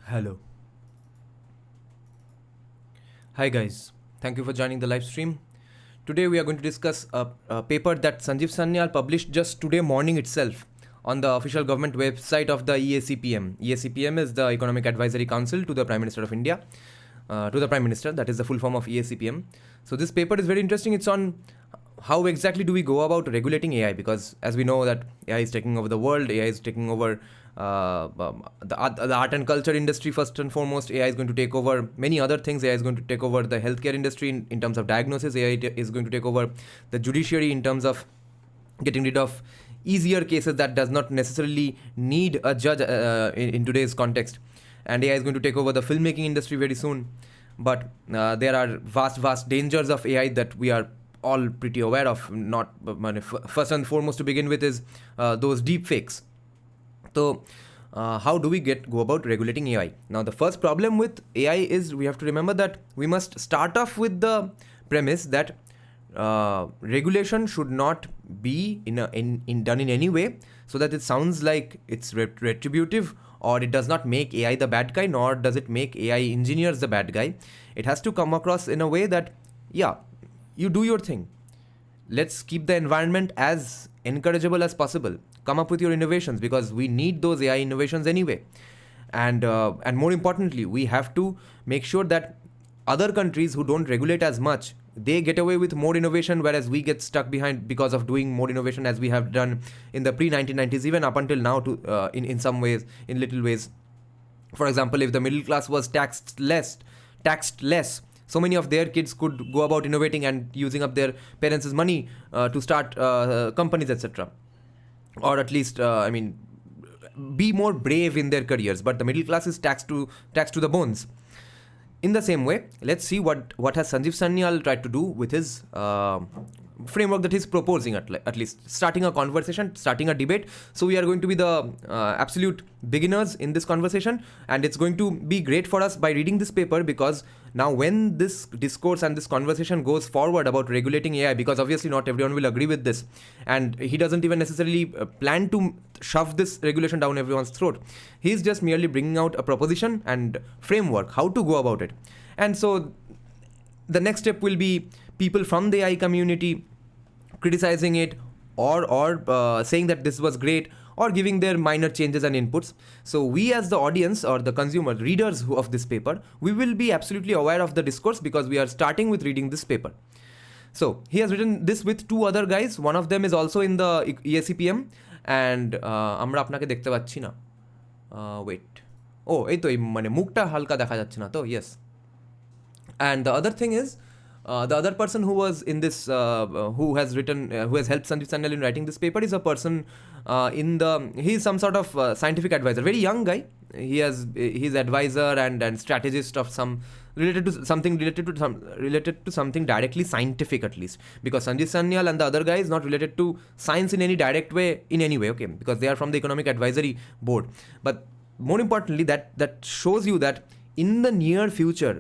Hello. Hi guys. Thank you for joining the live stream. Today we are going to discuss a paper that Sanjeev Sanyal published just today morning itself on the official government website of the EACPM. EACPM is the Economic Advisory Council to the Prime Minister of India. To the Prime Minister, that is the full form of EACPM. So this paper is very interesting. It's on how exactly do we go about regulating AI, because as we know that AI is taking over the world, AI is taking over the art and culture industry first and foremost. AI is going to take over many other things. AI is going to take over the healthcare industry in terms of diagnosis. AI is going to take over the judiciary in terms of getting rid of easier cases that does not necessarily need a judge in today's context. And AI is going to take over the filmmaking industry very soon. But there are vast dangers of AI that we are all pretty aware of. Not first and foremost to begin with is those deep fakes. So how do we go about regulating AI? Now the first problem with AI is we have to remember that we must start off with the premise that regulation should not be done in any way so that it sounds like it's retributive, or it does not make AI the bad guy, nor does it make AI engineers the bad guy. It has to come across in a way that, yeah, you do your thing. Let's keep the environment as encourageable as possible. Come up with your innovations, because we need those AI innovations anyway. And more importantly, we have to make sure that other countries who don't regulate as much, they get away with more innovation, whereas we get stuck behind because of doing more innovation as we have done in the pre-1990s, even up until now, in some ways, in little ways. For example, if the middle class was taxed less, so many of their kids could go about innovating and using up their parents' money to start companies, etc. Or at least, be more brave in their careers. But the middle class is taxed to the bones. In the same way, let's see what has Sanjeev Sanyal tried to do with his framework that he's proposing, at least starting a conversation, starting a debate. So we are going to be the absolute beginners in this conversation, and it's going to be great for us by reading this paper, because now when this discourse and this conversation goes forward about regulating AI, because obviously not everyone will agree with this, and he doesn't even necessarily plan to shove this regulation down everyone's throat. He's just merely bringing out a proposition and framework, how to go about it. And so the next step will be people from the AI community criticizing it, or saying that this was great, or giving their minor changes and inputs. So we as the audience or the consumer, readers of this paper, we will be absolutely aware of the discourse, because we are starting with reading this paper. So he has written this with two other guys. One of them is also in the EACPM, and আমরা আপনাকে দেখতে পাচ্ছি না, wait, ও এই তো মানে মুখটা হালকা দেখা যাচ্ছে না তো, yes. And the other thing is, the other person who was in this, who has helped Sanjeev Sanyal in writing this paper, is a person he's some sort of scientific advisor, very young guy. He's advisor and strategist of some related to something directly scientific, at least, because Sanjeev Sanyal and the other guy is not related to science in any direct way, okay, because they are from the Economic Advisory Board. But more importantly, that shows you that in the near future,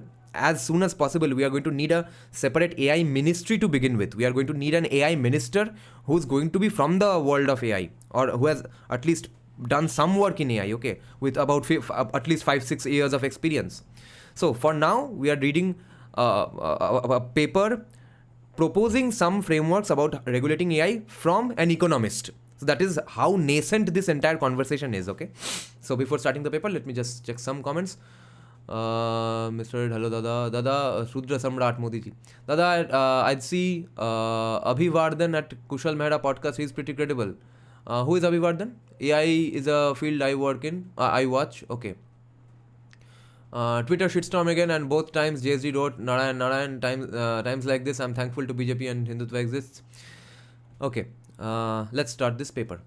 as soon as possible, we are going to need a separate AI ministry to begin with. We are going to need an AI minister who's going to be from the world of AI, or who has at least done some work in AI, okay, with about at least 5-6 years of experience. So for now, we are reading a paper proposing some frameworks about regulating AI from an economist. So that is how nascent this entire conversation is, okay. So before starting the paper, let me just check some comments. Mr. Hello, Dada, Shudra Samrat Modi ji. Dada, I'd see Abhivardhan at Kushal Mehra podcast. He's pretty credible. Who is Abhivardhan? AI is a field I work in. I watch. Okay. Twitter shitstorm again, and both times JSD wrote Narayan times like this. I'm thankful to BJP and Hindutva exists. Okay. Let's start this paper.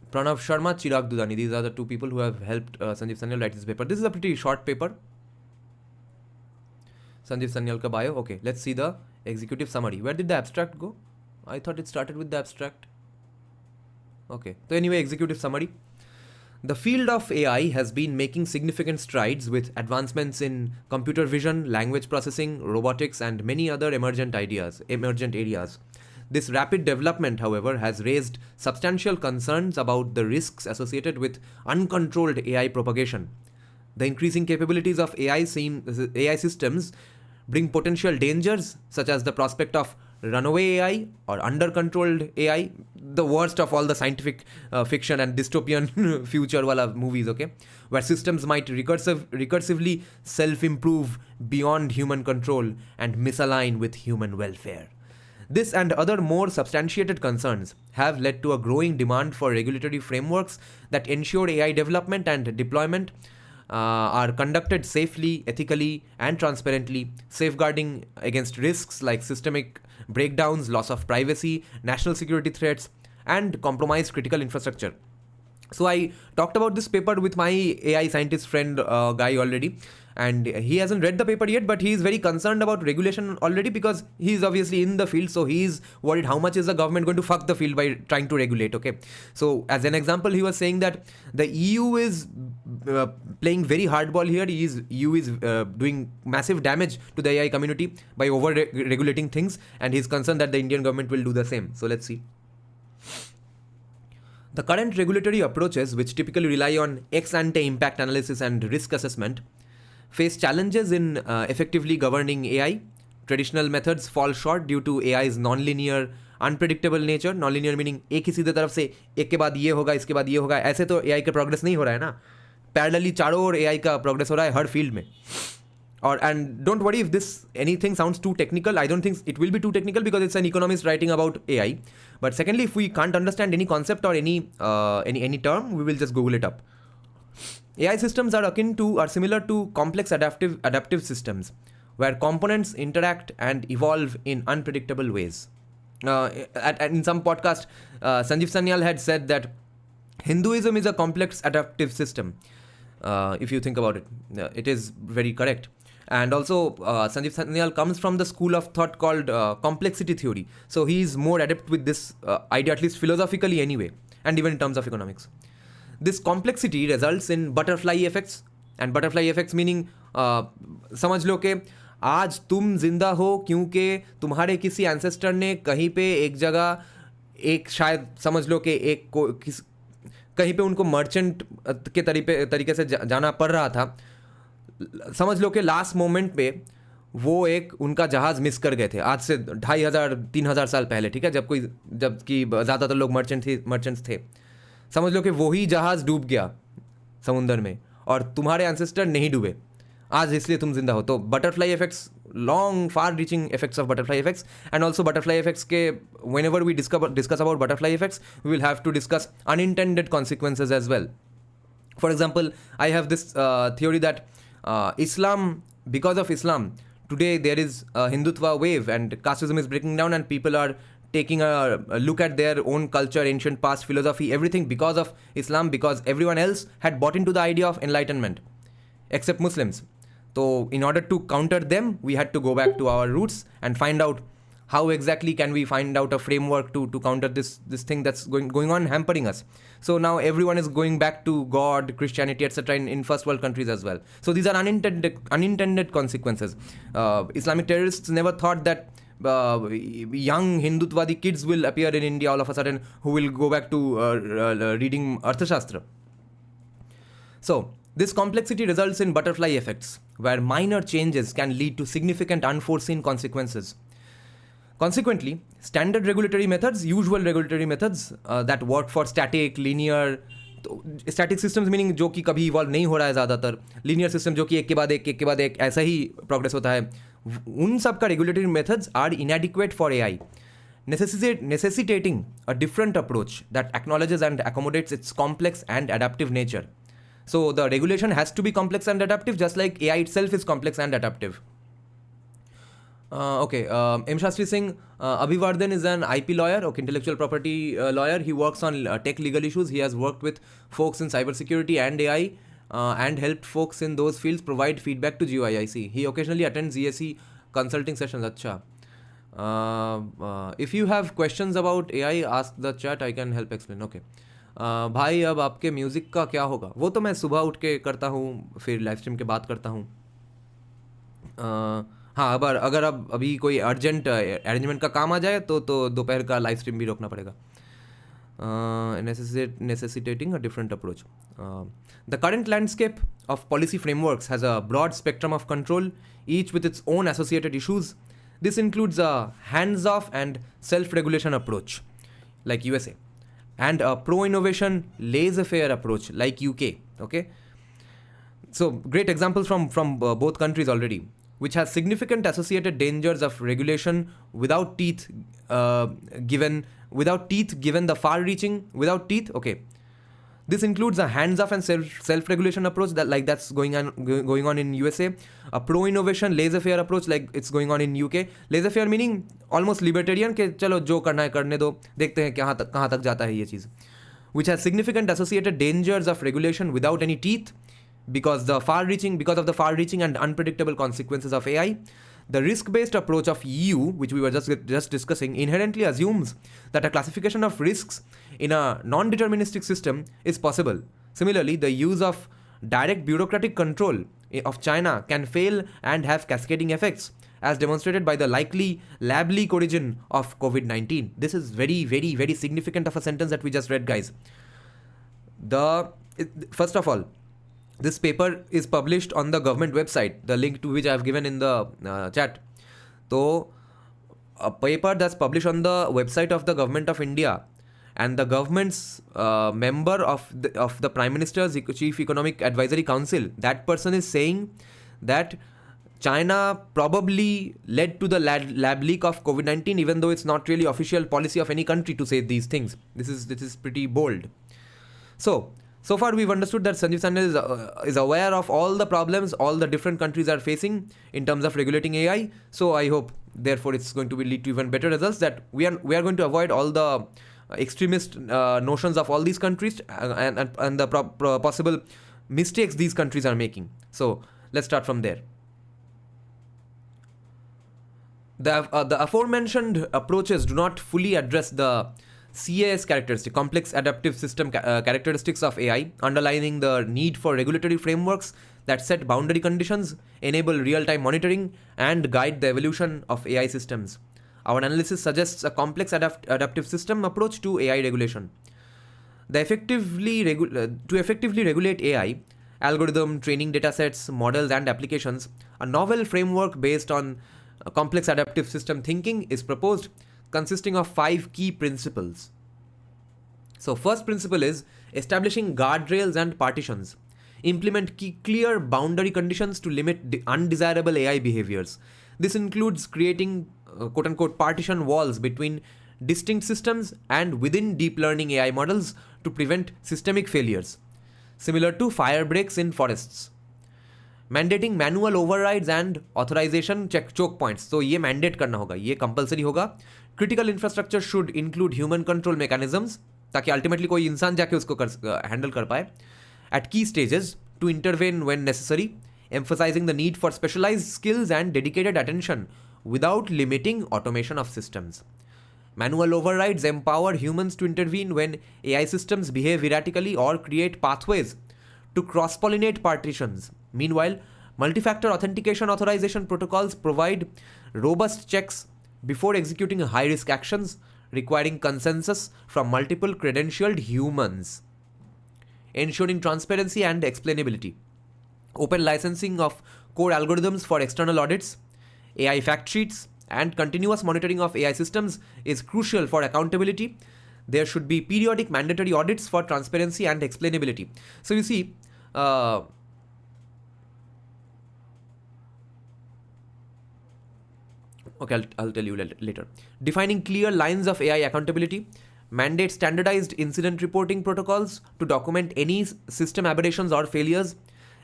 Pranav Sharma, Chirag Dudani. These are the two people who have helped Sanjeev Sanyal write this paper. This is a pretty short paper. Sanjeev Sanyal ka bio. Okay, let's see the executive summary. Where did the abstract go? I thought it started with the abstract. Okay, so anyway, executive summary. The field of AI has been making significant strides with advancements in computer vision, language processing, robotics, and many other emergent areas. This rapid development, however, has raised substantial concerns about the risks associated with uncontrolled AI propagation. The increasing capabilities of AI systems bring potential dangers, such as the prospect of runaway AI or under-controlled AI, the worst of all the scientific fiction and dystopian future wala movies, okay, where systems might recursively self-improve beyond human control and misalign with human welfare. This and other more substantiated concerns have led to a growing demand for regulatory frameworks that ensure AI development and deployment are conducted safely, ethically, and transparently, safeguarding against risks like systemic breakdowns, loss of privacy, national security threats, and compromised critical infrastructure. So I talked about this paper with my AI scientist friend guy already, and he hasn't read the paper yet, but he is very concerned about regulation already because he is obviously in the field, so he is worried how much is the government going to fuck the field by trying to regulate, okay. So as an example, he was saying that the EU is playing very hardball here. EU is doing massive damage to the AI community by over-regulating things, and he's concerned that the Indian government will do the same. So let's see. The current regulatory approaches, which typically rely on ex-ante impact analysis and risk assessment, face challenges in effectively governing AI. Traditional methods fall short due to AI's non-linear, unpredictable nature. Non-linear meaning एक ही सीधे तरफ से एक के बाद ये होगा, इसके बाद ये होगा. ऐसे तो AI का progress नहीं हो रहा है ना. Parallelly चारों ओर AI का progress हो रहा है हर field में. And don't worry if anything sounds too technical. I don't think it will be too technical because it's an economist writing about AI. But secondly, if we can't understand any concept or any term, we will just Google it up. AI systems are similar to complex adaptive systems, where components interact and evolve in unpredictable ways. In some podcast, Sanjeev Sanyal had said that Hinduism is a complex adaptive system. If you think about it, it is very correct. And also, Sanjeev Sanyal comes from the school of thought called complexity theory. So he is more adept with this idea, at least philosophically anyway, and even in terms of economics. This complexity results in butterfly effects. And butterfly effects meaning, समझ लो कि आज तुम जिंदा हो क्योंकि तुम्हारे किसी ancestor ने कहीं पे एक जगह एक शायद समझ लो कि कहीं पे उनको मर्चेंट के तरीके से जाना पड़ रहा था. समझ लो कि लास्ट मोमेंट पे वो एक उनका जहाज़ मिस कर गए थे आज से 2500-3000 साल पहले, ठीक है, जबकि ज़्यादातर लोग मर्चेंट्स थे. समझ लो कि वही जहाज़ डूब गया समुंदर में और तुम्हारे एंसेस्टर नहीं डूबे आज, इसलिए तुम जिंदा हो. तो butterfly effects, long far reaching effects of butterfly effects. And also butterfly effects ke whenever we discuss about butterfly effects, we will have to discuss unintended consequences as well. For example, I have this theory that because of Islam today there is a Hindutva wave and casteism is breaking down and people are taking a look at their own culture, ancient past, philosophy, everything because of Islam, because everyone else had bought into the idea of enlightenment except Muslims. So in order to counter them, we had to go back to our roots and find out how exactly can we find out a framework to counter this thing that's going on, hampering us. So now everyone is going back to God, Christianity, etc. in first world countries as well. So these are unintended consequences. Islamic terrorists never thought that young Hindutvadi kids will appear in India all of a sudden who will go back to reading Arthashastra. So this complexity results in butterfly effects, where minor changes can lead to significant unforeseen consequences. Consequently, standard regulatory methods, usual regulatory methods that work for static, linear, static systems meaning जो कि कभी evolve नहीं हो रहा है ज़्यादातर, linear system जो कि एक के बाद एक ऐसा ही progress होता है, उन सब का regulatory methods are inadequate for AI, necessitating a different approach that acknowledges and accommodates its complex and adaptive nature. So the regulation has to be complex and adaptive, just like AI itself is complex and adaptive. M. Shastri Singh Abhivardhan is an IP lawyer, intellectual property lawyer. He works on tech legal issues. He has worked with folks in cybersecurity and AI and helped folks in those fields provide feedback to GUIIC. He occasionally attends ESE consulting sessions. Acha. If you have questions about AI, ask the chat. I can help explain. Okay. भाई अब आपके music का क्या होगा? वो तो मैं सुबह उठ के करता हूँ, फिर लाइव स्ट्रीम के बाद करता हूँ. हाँ, अगर अब अभी कोई अर्जेंट अरेंजमेंट का काम आ जाए तो दोपहर का लाइव स्ट्रीम भी रोकना पड़ेगा. Necessitating a different approach. The current landscape of policy frameworks has a broad spectrum of control, each with its own associated issues. This includes a hands-off and self-regulation approach, like USA, and a pro-innovation, laissez-faire approach, like UK. Okay, so great examples from both countries already, which has significant associated dangers of regulation without teeth given the far-reaching without teeth. Okay, this includes a hands-off and self-regulation approach that's going on in USA, a pro-innovation laissez-faire approach like it's going on in UK. Laissez-faire meaning almost libertarian के चलो जो करना है करने दो, देखते हैं कहाँ तक जाता है ये चीज़, which has significant associated dangers of regulation without any teeth because of the far-reaching and unpredictable consequences of AI. The risk-based approach of EU, which we were just discussing, inherently assumes that a classification of risks in a non-deterministic system is possible. Similarly, the use of direct bureaucratic control of China can fail and have cascading effects, as demonstrated by the likely lab leak origin of COVID-19. This is very, very, very significant of a sentence that we just read, guys. First of all, this paper is published on the government website, the link to which I have given in the chat. So, a paper that's published on the website of the government of India, and the government's member of the Prime Minister's Chief Economic Advisory Council, that person is saying that China probably led to the lab leak of COVID-19, even though it's not really official policy of any country to say these things. This is pretty bold. So far we've understood that Sanjeev Sanyal is aware of all the problems all the different countries are facing in terms of regulating AI. So I hope, therefore, it's going to lead to even better results, that we are going to avoid all the extremist notions of all these countries and the possible mistakes these countries are making. So let's start from there. The aforementioned approaches do not fully address the CAS characteristic, complex adaptive system characteristics of AI, underlining the need for regulatory frameworks that set boundary conditions, enable real-time monitoring, and guide the evolution of AI systems. Our analysis suggests a complex adaptive system approach to AI regulation. To effectively regulate AI, algorithm, training datasets, models, and applications, a novel framework based on complex adaptive system thinking is proposed, consisting of 5 key principles. So, first principle is establishing guardrails and partitions. Implement clear boundary conditions to limit undesirable AI behaviors. This includes creating quote-unquote partition walls between distinct systems and within deep learning AI models to prevent systemic failures, similar to fire breaks in forests. Mandating manual overrides and authorization choke points. So ये mandate करना होगा, ये compulsory होगा. Critical infrastructure should include human control mechanisms, ताकि ultimately कोई इंसान जाके उसको handle कर पाए. At key stages, to intervene when necessary, emphasizing the need for specialized skills and dedicated attention without limiting automation of systems. Manual overrides empower humans to intervene when AI systems behave erratically or create pathways to cross-pollinate partitions. Meanwhile, multi-factor authentication authorization protocols provide robust checks before executing high-risk actions, requiring consensus from multiple credentialed humans. Ensuring transparency and explainability. Open licensing of core algorithms for external audits, AI fact sheets, and continuous monitoring of AI systems is crucial for accountability. There should be periodic mandatory audits for transparency and explainability. So you see, okay, I'll tell you later. Defining clear lines of AI accountability. Mandate standardized incident reporting protocols to document any system aberrations or failures.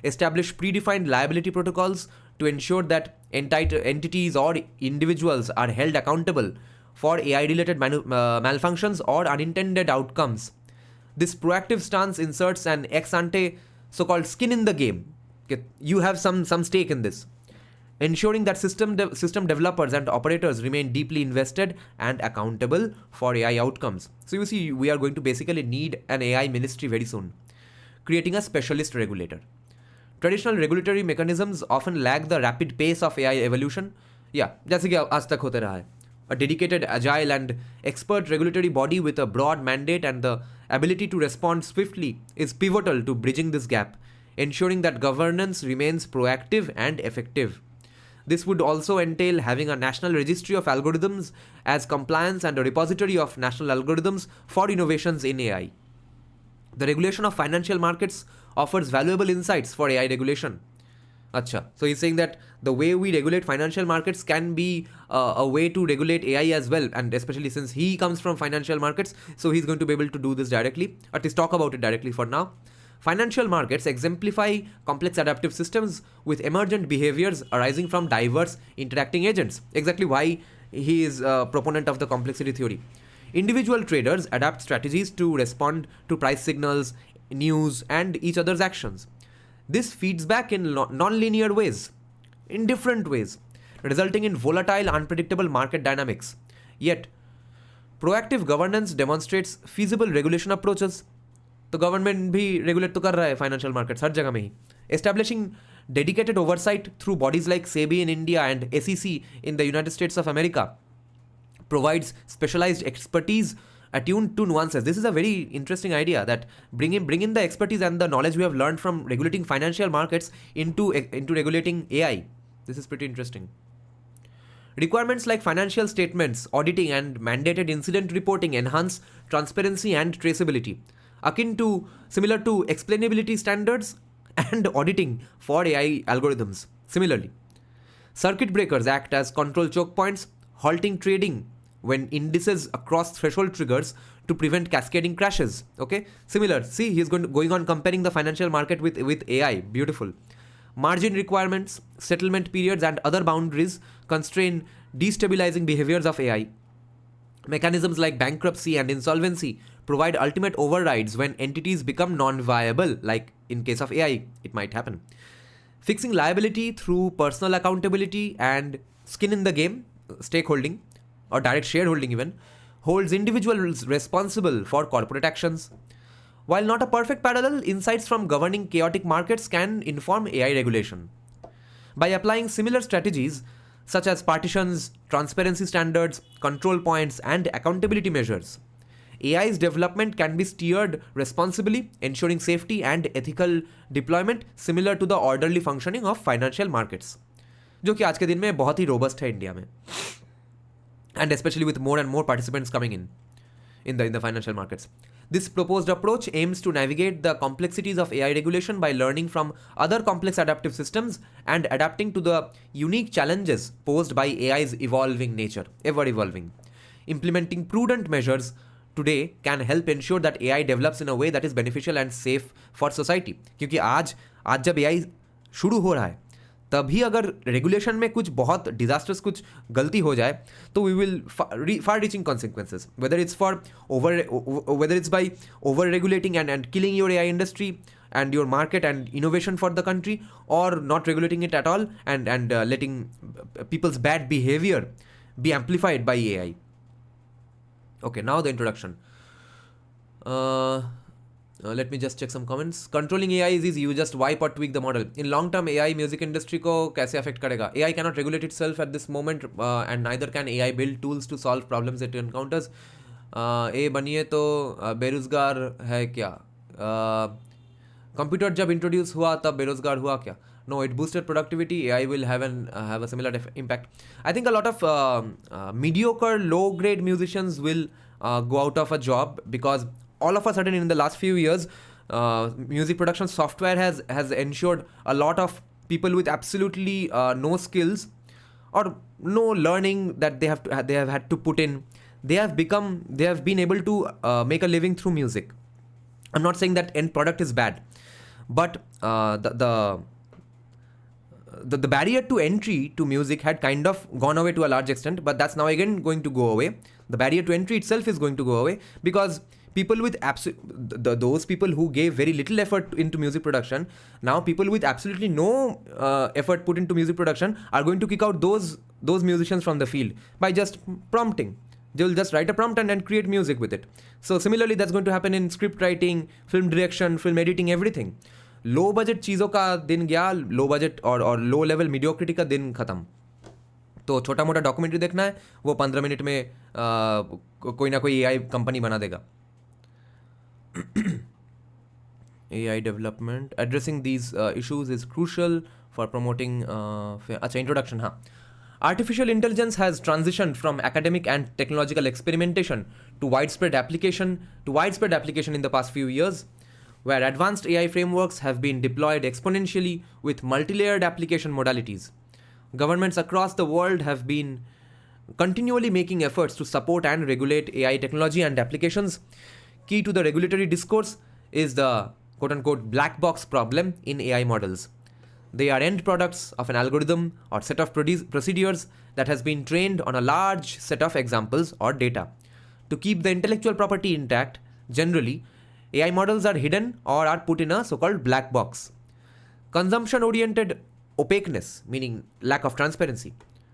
Establish predefined liability protocols to ensure that entities or individuals are held accountable for AI-related malfunctions or unintended outcomes. This proactive stance inserts an ex-ante so-called skin in the game. You have some stake in this. Ensuring that system developers and operators remain deeply invested and accountable for AI outcomes. So you see, we are going to basically need an AI ministry very soon. Creating a specialist regulator. Traditional regulatory mechanisms often lag the rapid pace of AI evolution. Yeah, जैसे कि आज तक होते रहा है. A dedicated, agile, and expert regulatory body with a broad mandate and the ability to respond swiftly is pivotal to bridging this gap, ensuring that governance remains proactive and effective. This would also entail having a national registry of algorithms as compliance and a repository of national algorithms for innovations in AI. The regulation of financial markets offers valuable insights for AI regulation. Acha. So he's saying that the way we regulate financial markets can be a way to regulate AI as well, and especially since he comes from financial markets, so he's going to be able to do this directly. At least talk about it directly for now. Financial markets exemplify complex adaptive systems with emergent behaviors arising from diverse interacting agents. Exactly why he is a proponent of the complexity theory. Individual traders adapt strategies to respond to price signals, news, and each other's actions. This feeds back in non-linear ways, in different ways, resulting in volatile, unpredictable market dynamics. Yet, proactive governance demonstrates feasible regulation approaches. तो government भी regulate तो कर रहा है financial markets हर जगह में ही. Establishing dedicated oversight through bodies like SEBI in India and SEC in the United States of America provides specialized expertise attuned to nuances. This is a very interesting idea, that bring in the expertise and the knowledge we have learned from regulating financial markets into regulating AI. This is pretty interesting. Requirements like financial statements, auditing, and mandated incident reporting enhance transparency and traceability, similar to explainability standards and auditing for AI algorithms. Similarly, circuit breakers act as control choke points, halting trading when indices across threshold triggers to prevent cascading crashes. Okay, similar. See, he's going on comparing the financial market with AI. Beautiful. Margin requirements, settlement periods, and other boundaries constrain destabilizing behaviors of AI. Mechanisms like bankruptcy and insolvency provide ultimate overrides when entities become non-viable, like in case of AI, it might happen. Fixing liability through personal accountability and skin in the game, stakeholding, or direct shareholding even, holds individuals responsible for corporate actions. While not a perfect parallel, insights from governing chaotic markets can inform AI regulation. By applying similar strategies, such as partitions, transparency standards, control points, and accountability measures, AI's development can be steered responsibly, ensuring safety and ethical deployment similar to the orderly functioning of financial markets, जो कि आज के दिन में बहुत ही robust है India में, and especially with more and more participants coming in the financial markets. This proposed approach aims to navigate the complexities of AI regulation by learning from other complex adaptive systems and adapting to the unique challenges posed by AI's evolving nature, ever evolving. Implementing prudent measures today can help ensure that AI develops in a way that is beneficial and safe for society. क्योंकि आज जब AI शुरू हो रहा है, तभी अगर regulation में कुछ बहुत डिजास्टर्स कुछ गलती हो जाए तो we will far reaching consequences, whether it's by over regulating and killing your AI industry and your market and innovation for the country, or not regulating it at all and letting people's bad behavior be amplified by AI. Okay, now the introduction. Let me just check some comments. Controlling AI is easy. You just wipe or tweak the model. In long term, AI music industry को कैसे affect करेगा? AI cannot regulate itself at this moment, and neither can AI build tools to solve problems it encounters. A बनिए तो बेरोजगार है क्या? Computer जब introduce हुआ तब बेरोजगार हुआ क्या? No, it boosted productivity. AI will have a similar impact. I think a lot of mediocre, low-grade musicians will go out of a job because all of a sudden in the last few years, music production software has ensured a lot of people with absolutely no skills or no learning that they have had to put in. They have been able to make a living through music. I'm not saying that end product is bad, but the barrier to entry to music had kind of gone away to a large extent, but that's now again going to go away. The barrier to entry itself is going to go away because people with those people who gave very little effort into music production, now people with absolutely no effort put into music production are going to kick out those musicians from the field by just prompting. They will just write a prompt and create music with it. So similarly, that's going to happen in script writing, film direction, film editing, everything. Low budget चीज़ों का दिन गया, low budget और low level mediocrity का दिन ख़त्म. तो छोटा मोटा डॉक्यूमेंट्री देखना है, वो 15 मिनट में कोई ना कोई AI कंपनी बना देगा. AI development. Addressing these issues is crucial for promoting. अच्छा, introduction, हाँ. Artificial intelligence has transitioned from academic and technological experimentation to widespread application in the past few years, where advanced AI frameworks have been deployed exponentially with multi-layered application modalities. Governments across the world have been continually making efforts to support and regulate AI technology and applications. Key to the regulatory discourse is the quote-unquote black box problem in AI models. They are end products of an algorithm or set of procedures that has been trained on a large set of examples or data. To keep the intellectual property intact, generally, AI models are hidden or are put in a so-called black box. Consumption-oriented opaqueness, meaning lack of transparency,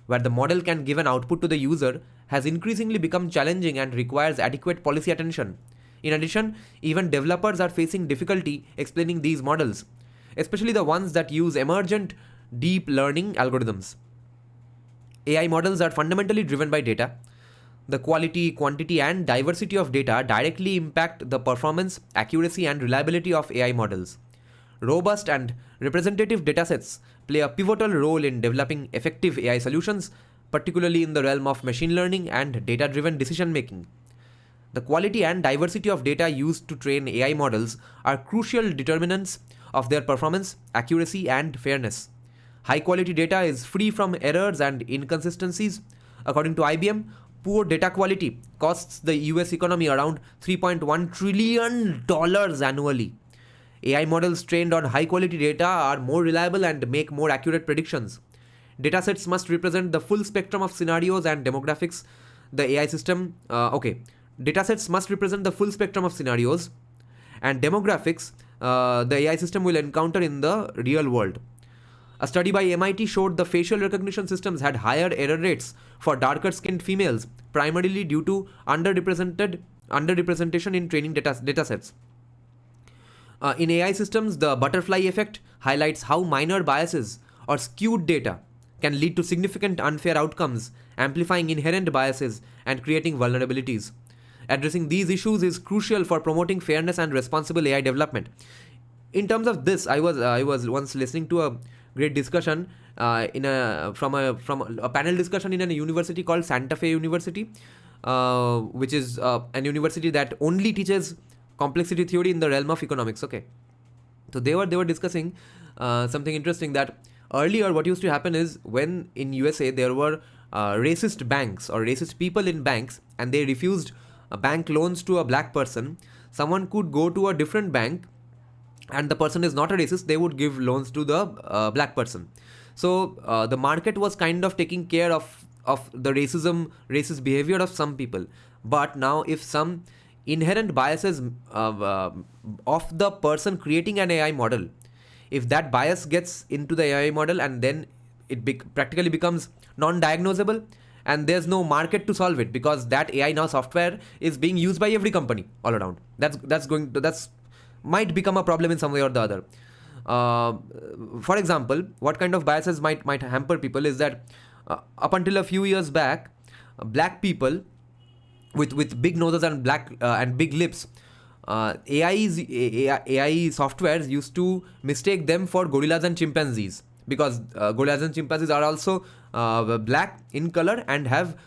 where the model can give an output to the user, has increasingly become challenging and requires adequate policy attention. In addition, even developers are facing difficulty explaining these models, especially the ones that use emergent deep learning algorithms. AI models are fundamentally driven by data. The quality, quantity, and diversity of data directly impact the performance, accuracy, and reliability of AI models. Robust and representative datasets play a pivotal role in developing effective AI solutions, particularly in the realm of machine learning and data-driven decision-making. The quality and diversity of data used to train AI models are crucial determinants of their performance, accuracy, and fairness. High-quality data is free from errors and inconsistencies. According to IBM, poor data quality costs the US economy around $3.1 trillion annually. AI models trained on high-quality data are more reliable and make more accurate predictions. Datasets must represent the full spectrum of scenarios and demographics the AI system. Datasets must represent the full spectrum of scenarios and demographics the AI system will encounter in the real world. A study by MIT showed the facial recognition systems had higher error rates for darker-skinned females, primarily due to underrepresentation in training datasets. In AI systems, the butterfly effect highlights how minor biases or skewed data can lead to significant unfair outcomes, amplifying inherent biases and creating vulnerabilities. Addressing these issues is crucial for promoting fairness and responsible AI development. In terms of this, I was once listening to a great discussion from a panel discussion in a university called Santa Fe University, which is an university that only teaches complexity theory in the realm of economics. Okay, so they were discussing something interesting, that earlier what used to happen is when in USA there were racist banks or racist people in banks and they refused bank loans to a black person, someone could go to a different bank and the person is not a racist, they would give loans to the black person. So the market was kind of taking care of the racist behavior of some people. But now if some inherent biases of the person creating an AI model, if that bias gets into the AI model and then it practically becomes non-diagnosable, and there's no market to solve it because that AI now software is being used by every company all around. That's might become a problem in some way or the other. For example, what kind of biases might hamper people is that up until a few years back, black people with big noses and and big lips, AI softwares used to mistake them for gorillas and chimpanzees, because gorillas and chimpanzees are also black in color and have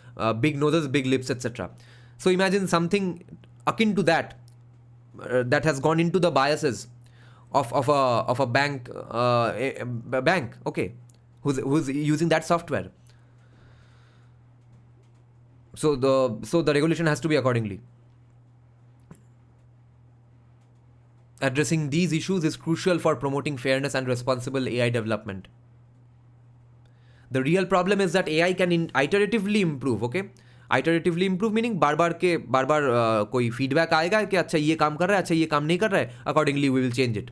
big noses, big lips, etc. So imagine something akin to that that has gone into the biases of a bank, okay, who's using that software. So the regulation has to be accordingly. Addressing these issues is crucial for promoting fairness and responsible AI development. The real problem is that AI can iteratively improve, okay? Iteratively improve meaning बार बार कोई feedback आएगा कि अच्छा ये काम कर रहा है, अच्छा ये काम नहीं कर रहा है, accordingly we will change it.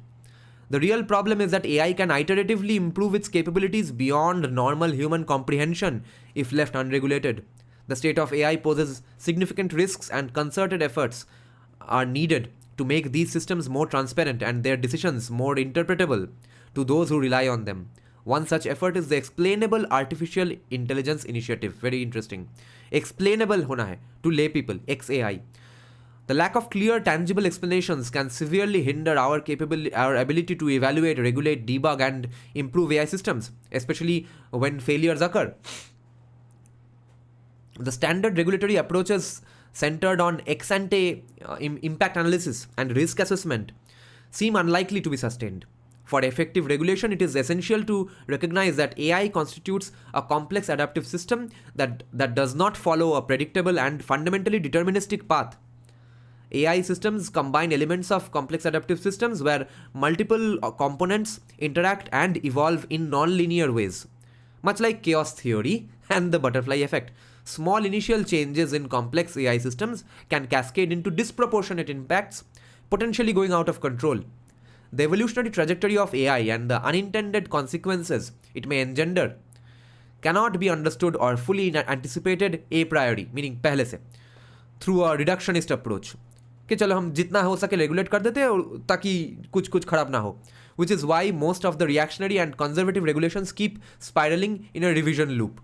The real problem is that AI can iteratively improve its capabilities beyond normal human comprehension if left unregulated. The state of AI poses significant risks and concerted efforts are needed to make these systems more transparent and their decisions more interpretable to those who rely on them. One such effort is the Explainable Artificial Intelligence Initiative. Very interesting. Explainable hona hai to lay people, XAI. The lack of clear, tangible explanations can severely hinder our ability to evaluate, regulate, debug, and improve AI systems, especially when failures occur. The standard regulatory approaches centered on ex-ante impact analysis and risk assessment seem unlikely to be sustained. For effective regulation, it is essential to recognize that AI constitutes a complex adaptive system that does not follow a predictable and fundamentally deterministic path. AI systems combine elements of complex adaptive systems where multiple components interact and evolve in non-linear ways. Much like chaos theory and the butterfly effect, small initial changes in complex AI systems can cascade into disproportionate impacts, potentially going out of control. The evolutionary trajectory of AI and the unintended consequences it may engender cannot be understood or fully anticipated a priori, meaning पहले से, through a reductionist approach. कि चलो हम जितना हो सके regulate कर देते हैं ताकि कुछ खराब ना हो, which is why most of the reactionary and conservative regulations keep spiraling in a revision loop.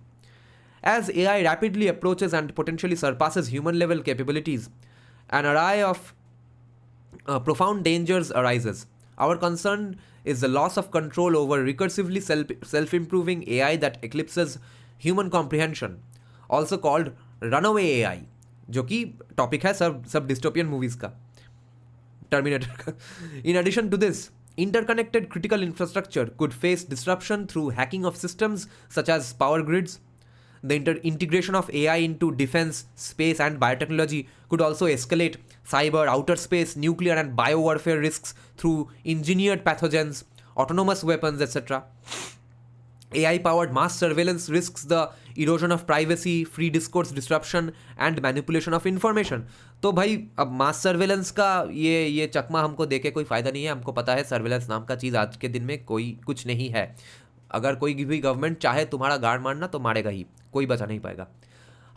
As AI rapidly approaches and potentially surpasses human level capabilities, an array of profound dangers arises. Our concern is the loss of control over recursively self-improving AI that eclipses human comprehension, also called runaway AI, जो कि topic है सब dystopian movies का, Terminator का. In addition to this, interconnected critical infrastructure could face disruption through hacking of systems such as power grids. The integration of AI into defense, space, and biotechnology could also escalate cyber, outer space, nuclear, and biowarfare risks through engineered pathogens, autonomous weapons, etc. AI-powered mass surveillance risks the erosion of privacy, free discourse disruption, and manipulation of information. तो भाई अब मास surveillance का ये चकमा हमको देके कोई फ़ायदा नहीं है. हमको पता है सर्वेलेंस नाम का चीज़ आज के दिन में कोई कुछ नहीं है. अगर कोई भी गवर्नमेंट चाहे तुम्हारा गार्ड मारना तो मारेगा ही, कोई बचा नहीं पाएगा.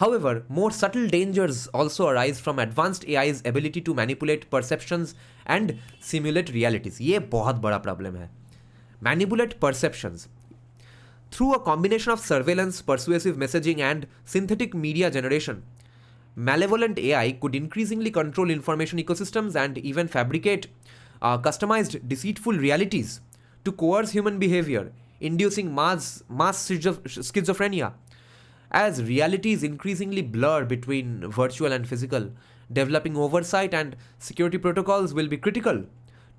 However, more subtle dangers also arise from advanced AI's ability to manipulate perceptions and simulate realities. ये बहुत बड़ा प्रॉब्लम है. Manipulate perceptions. Through a combination of surveillance, persuasive messaging, and synthetic media generation, malevolent AI could increasingly control information ecosystems and even fabricate customized, deceitful realities to coerce human behavior, inducing mass schizophrenia. As realities increasingly blur between virtual and physical, developing oversight and security protocols will be critical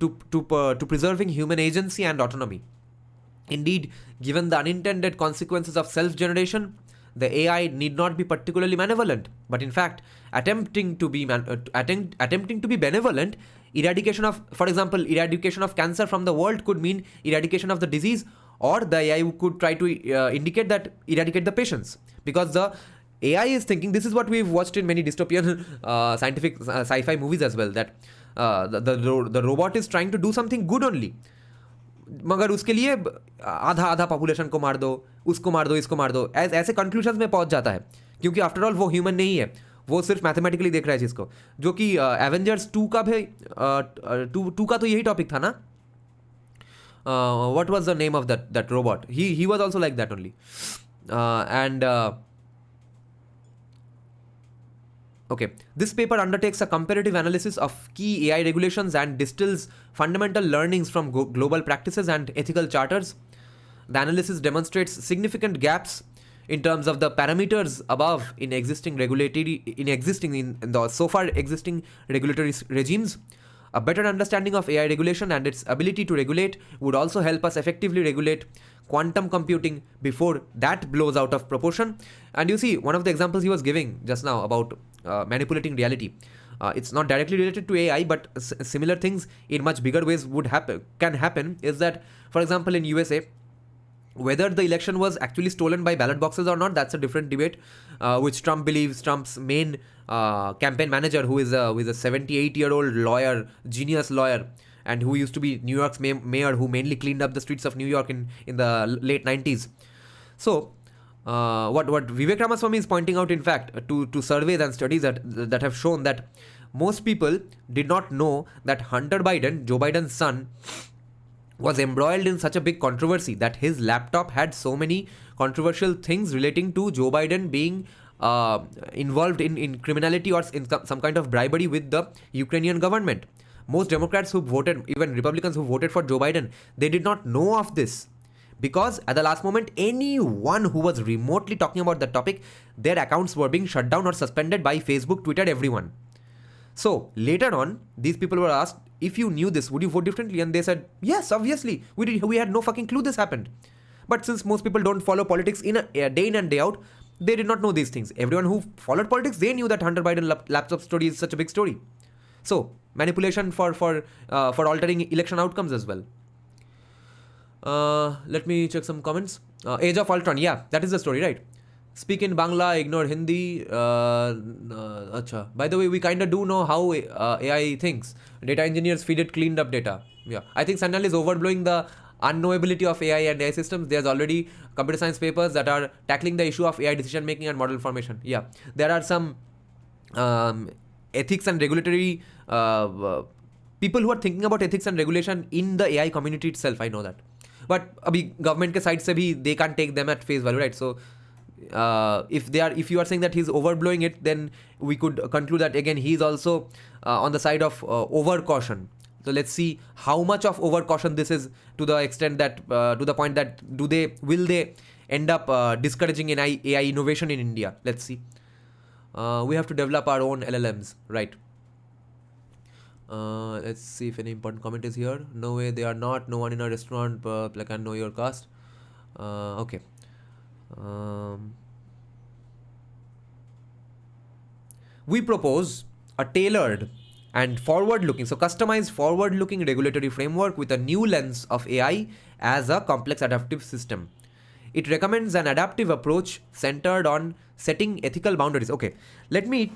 to preserving human agency and autonomy. Indeed, given the unintended consequences of self-generation, the AI need not be particularly malevolent, but in fact, attempting to be benevolent, eradication of cancer from the world could mean eradication of the disease, or the AI could try to indicate that eradicate the patients, because the AI is thinking, this is what we've watched in many dystopian scientific sci-fi movies as well, that the robot is trying to do something good only. मगर उसके लिए आधा population को मार दो, उसको मार दो, इसको मार दो, ऐसे कंक्लूजन्स में पहुंच जाता है, क्योंकि आफ्टर ऑल वो ह्यूमन नहीं है, वो सिर्फ मैथमेटिकली देख रहा है चीज़ को. जो कि एवेंजर्स 2 का भी टू का तो यही टॉपिक था ना. What was the name of that robot? He was also like that only. And Okay, this paper undertakes a comparative analysis of key AI regulations and distills fundamental learnings from global practices and ethical charters. The analysis demonstrates significant gaps in terms of the parameters above in the so far existing regulatory regimes. A better understanding of AI regulation and its ability to regulate would also help us effectively regulate quantum computing before that blows out of proportion. And you see, one of the examples he was giving just now about manipulating reality, it's not directly related to AI, but similar things in much bigger ways can happen, is that, for example, in USA, whether the election was actually stolen by ballot boxes or not, that's a different debate, which Trump believes. Trump's main campaign manager, who is a 78-year-old lawyer, genius lawyer, and who used to be New York's mayor, who mainly cleaned up the streets of New York in the late 90s. So, what Vivek Ramaswamy is pointing out, in fact, to surveys and studies that have shown that Most people did not know that Hunter Biden, Joe Biden's son, was embroiled in such a big controversy, that his laptop had so many controversial things relating to Joe Biden being involved in criminality or in some kind of bribery with the Ukrainian government. Most Democrats who voted, even Republicans who voted for Joe Biden, they did not know of this. Because at the last moment, anyone who was remotely talking about the topic, their accounts were being shut down or suspended by Facebook, Twitter, everyone. So later on, these people were asked, if you knew this, would you vote differently? And they said, yes, obviously. We had no fucking clue this happened. But since most people don't follow politics in a day in and day out, they did not know these things. Everyone who followed politics, they knew that Hunter Biden laptop story is such a big story. So manipulation for altering election outcomes as well. Let me check some comments. Age of Ultron, yeah, that is the story, right? Speak in Bangla, ignore Hindi. Acha. By the way, we kind of do know how AI thinks. Data engineers feed it cleaned up data. Yeah, I think Sanyal is overblowing the unknowability of AI and AI systems. There's already computer science papers that are tackling the issue of AI decision making and model formation. Yeah, there are some ethics and regulatory people who are thinking about ethics and regulation in the AI community itself. I know that. But abhi government ke side se bhi, they can't take them at face value, right? So if you are saying that he's overblowing it, then we could conclude that again he's also on the side of over caution. So let's see how much of over caution this is, to the extent that to the point that will they end up discouraging AI innovation in India. Let's see. We have to develop our own LLMs, right? Let's see if any important comment is here. No way, they are not. No one in a restaurant can know your caste. Okay. We propose a tailored and forward-looking, so customized forward-looking regulatory framework with a new lens of AI as a complex adaptive system. It recommends an adaptive approach centered on setting ethical boundaries. Okay, let me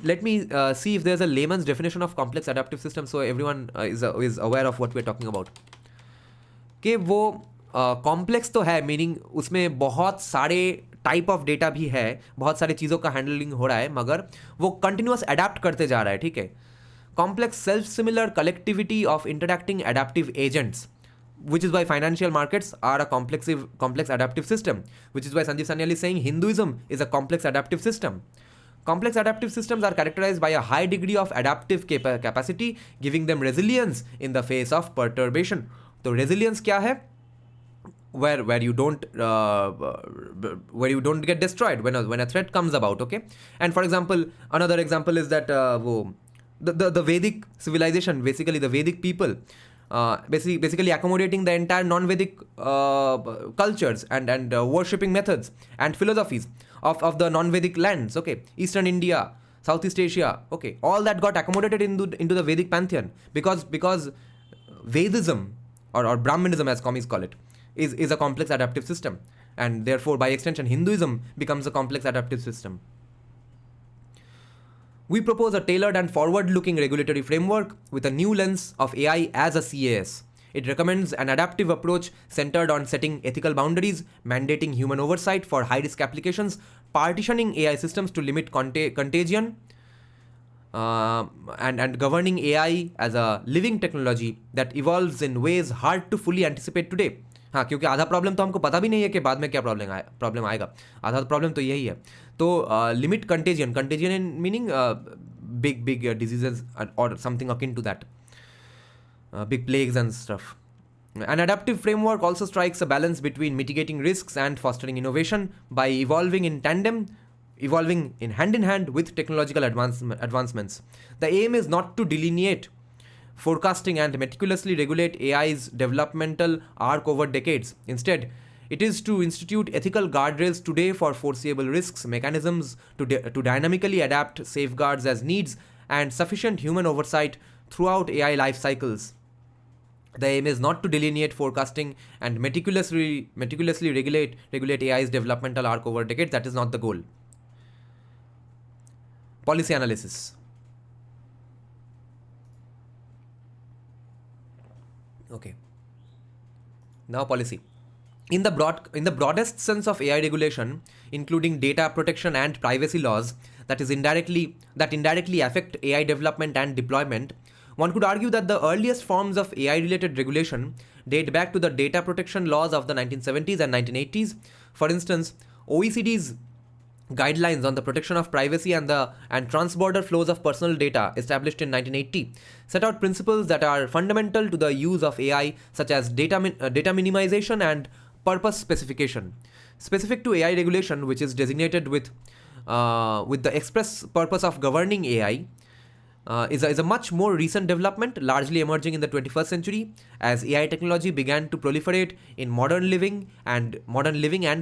see if there's a layman's definition of complex adaptive system, so everyone is aware of what we're talking about. कि वो complex तो है, meaning उसमें बहुत सारे type of data भी है, बहुत सारी चीज़ों का हैंडलिंग हो रहा है, मगर वो कंटिन्यूस अडेप्ट करते जा रहा है, ठीक है. Complex self similar collectivity of interacting adaptive agents, which is why financial markets are a complex adaptive system, which is why Sanjeev Sanyal is saying Hinduism is a complex adaptive system. Complex adaptive systems are characterized by a high degree of adaptive capacity, giving them resilience in the face of perturbation. So resilience क्या है? Where you don't get destroyed when a threat comes about, okay? And for example, another example is that the Vedic civilization, basically the Vedic people, basically accommodating the entire non-Vedic cultures and worshipping methods and philosophies of the non-Vedic lands, okay? Eastern India, Southeast Asia, okay? All that got accommodated into the Vedic pantheon because Vedism or Brahmanism, as commies call it, is a complex adaptive system, and therefore by extension Hinduism becomes a complex adaptive system. We propose a tailored and forward-looking regulatory framework with a new lens of AI as a CAS. It recommends an adaptive approach centered on setting ethical boundaries, mandating human oversight for high-risk applications, partitioning AI systems to limit contagion, and governing AI as a living technology that evolves in ways hard to fully anticipate today. हाँ, क्योंकि आधा problem तो हमको पता भी नहीं है कि बाद में क्या प्रॉब्लम आएगा. आधा प्रॉब्लम तो यही है. तो limit contagion in meaning big diseases और something akin to that, big plagues and stuff. An adaptive framework also strikes a balance between mitigating risks and fostering innovation by evolving in hand in hand with technological advancements. The aim is not to delineate forecasting and meticulously regulate AI's developmental arc over decades. Instead, it is to institute ethical guardrails today for foreseeable risks, mechanisms to dynamically adapt safeguards as needs, and sufficient human oversight throughout AI life cycles. The aim is not to delineate forecasting and meticulously regulate AI's developmental arc over decades. That is not the goal. Policy analysis. Okay. Now policy. In the broadest sense of AI regulation, including data protection and privacy laws, that indirectly affect AI development and deployment, one could argue that the earliest forms of AI-related regulation date back to the data protection laws of the 1970s and 1980s. For instance, OECD's guidelines on the protection of privacy and transborder flows of personal data, established in 1980, set out principles that are fundamental to the use of AI, such as data minimization and purpose specification. Specific to AI regulation, which is designated with the express purpose of governing AI, is a much more recent development, largely emerging in the 21st century as AI technology began to proliferate in modern living and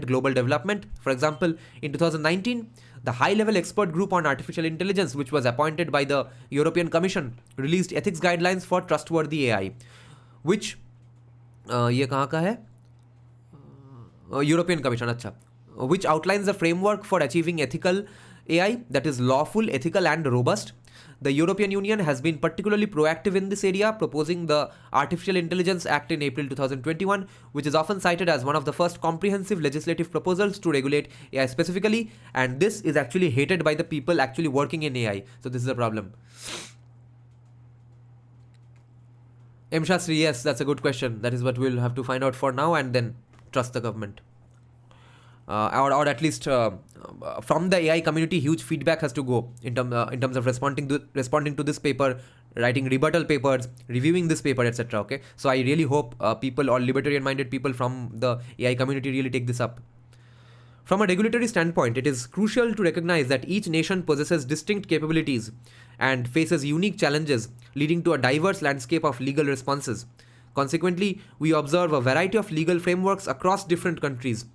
global development. For example, in 2019, the high-level expert group on artificial intelligence, which was appointed by the European Commission, released ethics guidelines for trustworthy AI, which ये कहाँ का है? European Commission, अच्छा, which outlines a framework for achieving ethical AI that is lawful, ethical, and robust. The European Union has been particularly proactive in this area, proposing the Artificial Intelligence Act in April 2021, which is often cited as one of the first comprehensive legislative proposals to regulate AI specifically, and this is actually hated by the people actually working in AI. So this is a problem. M. Shastri, yes, that's a good question. That is what we'll have to find out for now and then trust the government. Or at least from the AI community, huge feedback has to go in terms of responding to this paper, writing rebuttal papers, reviewing this paper, etc. Okay, so I really hope people or libertarian-minded people from the AI community really take this up. From a regulatory standpoint, it is crucial to recognize that each nation possesses distinct capabilities and faces unique challenges, leading to a diverse landscape of legal responses. Consequently, we observe a variety of legal frameworks across different countries.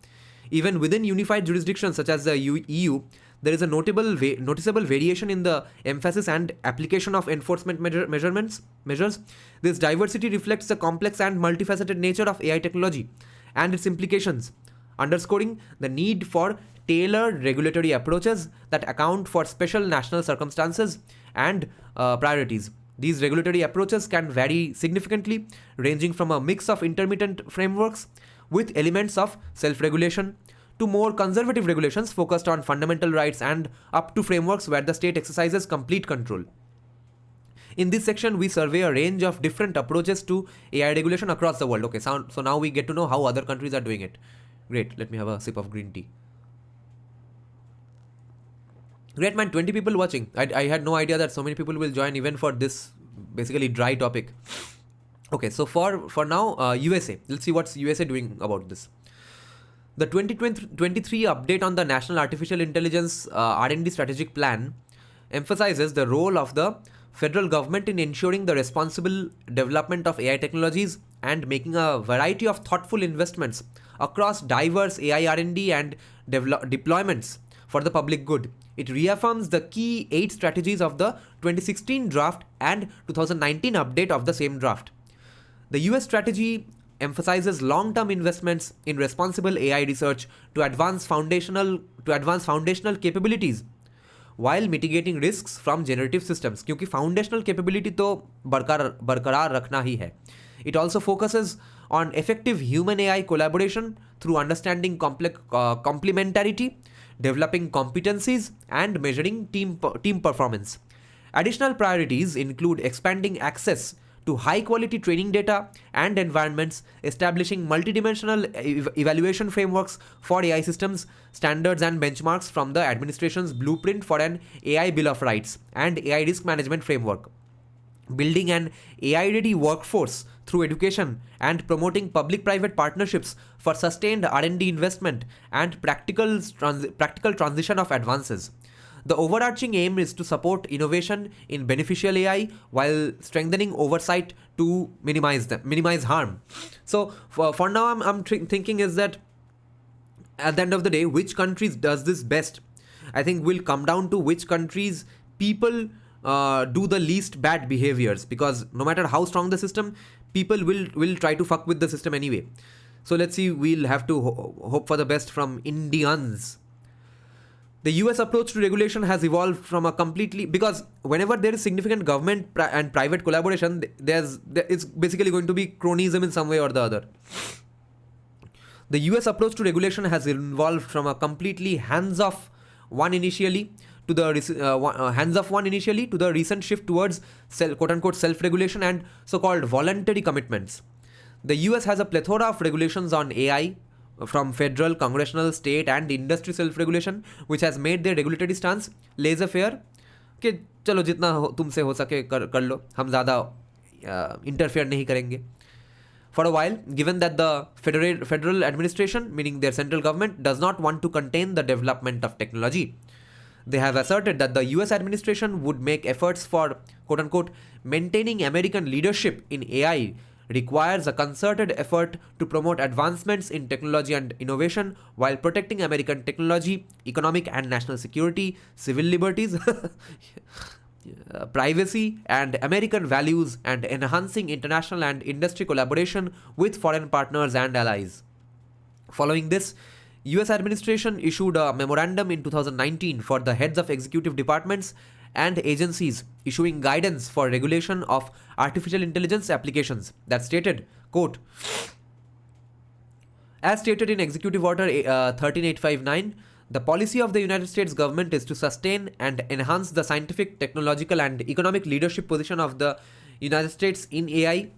Even within unified jurisdictions such as the EU, there is a noticeable variation in the emphasis and application of enforcement measures. This diversity reflects the complex and multifaceted nature of AI technology and its implications, underscoring the need for tailored regulatory approaches that account for special national circumstances and priorities. These regulatory approaches can vary significantly, ranging from a mix of intermittent frameworks with elements of self-regulation to more conservative regulations focused on fundamental rights and up to frameworks where the state exercises complete control. In this section, we survey a range of different approaches to AI regulation across the world. Okay, so now we get to know how other countries are doing it. Great, let me have a sip of green tea. Great, man, 20 people watching. I had no idea that so many people will join even for this basically dry topic. Okay, so for now, USA. Let's see what's USA doing about this. The 2023 update on the National Artificial Intelligence R&D Strategic Plan emphasizes the role of the federal government in ensuring the responsible development of AI technologies and making a variety of thoughtful investments across diverse AI R&D and deployments for the public good. It reaffirms the key 8 strategies of the 2016 draft and 2019 update of the same draft. The US strategy emphasizes long-term investments in responsible AI research to advance foundational capabilities while mitigating risks from generative systems. क्योंकि foundational capability तो बरकरार रखना ही है. It also focuses on effective human AI collaboration through understanding complementarity, developing competencies, and measuring team performance. Additional priorities include expanding access to high-quality training data and environments, establishing multidimensional evaluation frameworks for AI systems, standards and benchmarks from the administration's blueprint for an AI Bill of Rights and AI risk management framework, building an AI-ready workforce through education and promoting public-private partnerships for sustained R&D investment and practical transition of advances. The overarching aim is to support innovation in beneficial AI while strengthening oversight to minimize harm. So for now, I'm thinking is that at the end of the day, which countries does this best? I think will come down to which countries people do the least bad behaviors, because no matter how strong the system, people will try to fuck with the system anyway. So let's see, we'll have to hope for the best from Indians. The US approach to regulation has evolved from a completely, because whenever there is significant government and private collaboration, it's basically going to be cronyism in some way or the other. The US approach to regulation has evolved from a completely hands-off one initially to the hands-off one initially to the recent shift towards quote-unquote self-regulation and so-called voluntary commitments. The US has a plethora of regulations on AI from federal, congressional, state and industry self-regulation, which has made their regulatory stance laissez-faire कि चलो जितना तुमसे हो सके कर लो, हम ज़्यादा interfere नहीं करेंगे. For a while, given that the federal administration, meaning their central government, does not want to contain the development of technology, they have asserted that the US administration would make efforts for quote-unquote maintaining American leadership in AI requires a concerted effort to promote advancements in technology and innovation while protecting American technology, economic and national security, civil liberties, privacy, and American values, and enhancing international and industry collaboration with foreign partners and allies. Following this, US administration issued a memorandum in 2019 for the heads of executive departments and agencies issuing guidance for regulation of artificial intelligence applications that stated, quote, as stated in Executive Order 13859, the policy of the United States government is to sustain and enhance the scientific, technological and economic leadership position of the United States in AI.